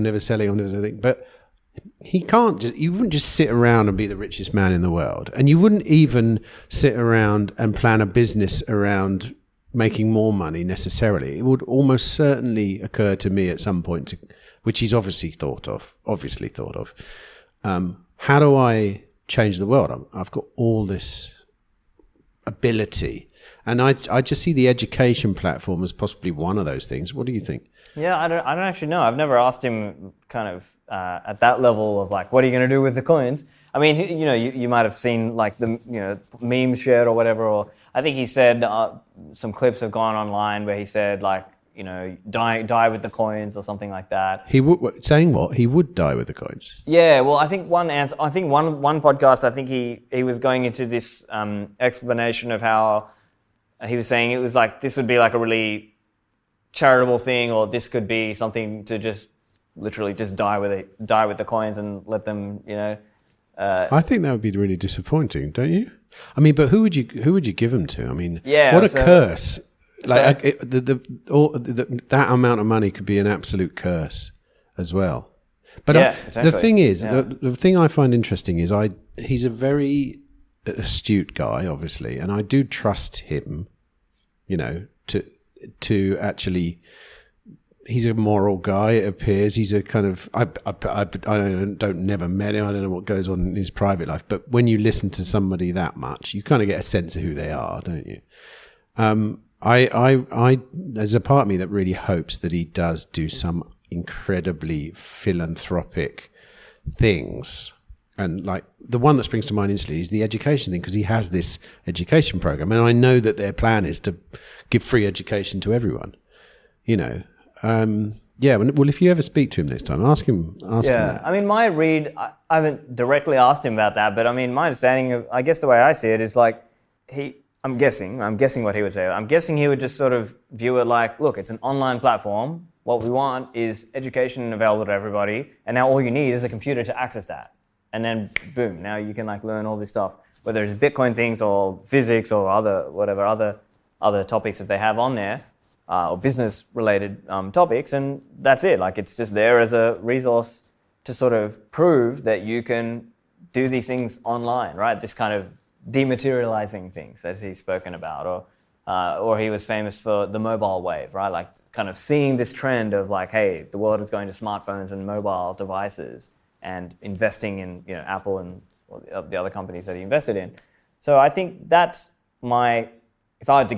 But you wouldn't just sit around and be the richest man in the world. And you wouldn't even sit around and plan a business around making more money necessarily. It would almost certainly occur to me at some point, which he's obviously thought of. How do I change the world? I've got all this ability. And I just see the education platform as possibly one of those things. What do you think? Yeah, I don't actually know. I've never asked him kind of at that level of what are you going to do with the coins? I mean, you might have seen the memes shared or whatever. Or I think he said some clips have gone online where he said die with the coins or something like that. He would saying what? He would die with the coins. Yeah, well, I think one podcast, I think he was going into this explanation of how he was saying it was this would be a really charitable thing, or this could be something to just literally just die with the coins and let them, I think that would be really disappointing, don't you? I mean, but who would you give them to? I mean, what a curse! That amount of money could be an absolute curse as well. But the thing is, the thing I find interesting is he's a very astute guy, obviously, and I do trust him, to actually he's a moral guy. It appears he's a kind of I don't never met him. I don't know what goes on in his private life. But when you listen to somebody that much, you kind of get a sense of who they are, don't you? I there's a part of me that really hopes that he does do some incredibly philanthropic things. And like the one that springs to mind instantly is the education thing, because he has this education program, and I know that their plan is to give free education to everyone. You know, well, if you ever speak to him next time, ask him that. I mean, my read, I haven't directly asked him about that, but I mean, my understanding of, I guess the way I see it is like I'm guessing what he would say. I'm guessing he would just sort of view it like, look, it's an online platform. What we want is education available to everybody, and now all you need is a computer to access that. And then boom, now you can like learn all this stuff, whether it's Bitcoin things or physics or other topics that they have on there, or business related topics, and that's it. Like it's just there as a resource to sort of prove that you can do these things online, right? This kind of dematerializing things, as he's spoken about, or he was famous for the mobile wave, right? Like kind of seeing this trend of like, hey, the world is going to smartphones and mobile devices, and investing in, you know, Apple and the other companies that he invested in. So I think that's if I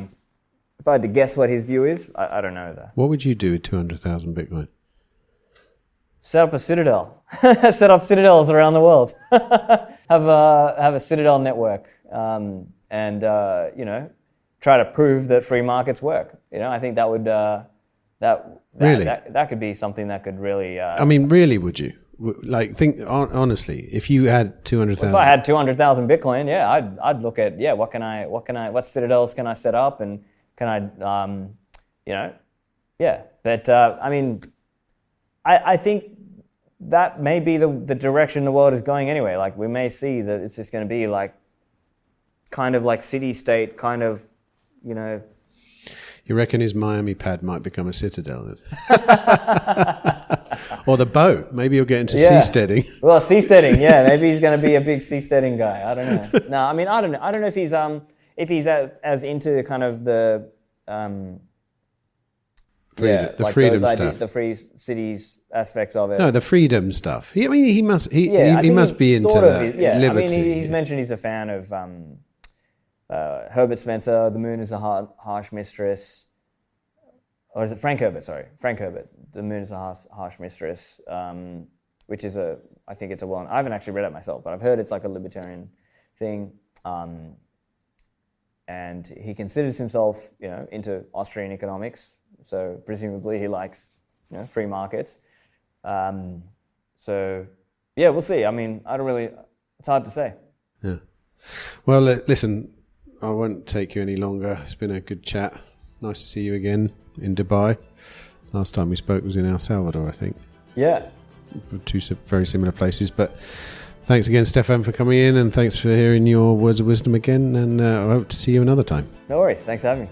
had to guess what his view is, I don't know though. What would you do with 200,000 Bitcoin? Set up a citadel. Set up citadels around the world. have a citadel network, and you know, try to prove that free markets work. You know, I think that would that could be something that could really. I mean, really, would you? Like, think honestly, if you had 200,000. If I had 200,000 Bitcoin, yeah, I'd look at what citadels can I set up, and can I, you know, yeah. But I mean, I think that may be the direction the world is going anyway. Like we may see that it's just going to be like, kind of like city-state, kind of, you know. You reckon his Miami pad might become a citadel then? Or the boat. Maybe he'll get into seasteading. Well, seasteading, yeah. Maybe he's going to be a big seasteading guy. I don't know. No, I mean, I don't know. I don't know if he's as into kind of the the freedom stuff, the free cities aspects of it. No, the freedom stuff. He must be into liberty. I mean, he's mentioned he's a fan of Herbert Spencer. The moon is a harsh mistress. Or is it Frank Herbert? Sorry, Frank Herbert. The moon is a harsh mistress, which is I think it's a one. I haven't actually read it myself, but I've heard it's like a libertarian thing. And he considers himself, you know, into Austrian economics, so presumably he likes, you know, free markets. So yeah, we'll see. I mean, it's hard to say. Yeah. Well, listen, I won't take you any longer. It's been a good chat. Nice to see you again in Dubai. Last time we spoke was in El Salvador, I think. Yeah. Two very similar places, but thanks again, Stephan, for coming in, and thanks for hearing your words of wisdom again, and I hope to see you another time. No worries. Thanks for having me.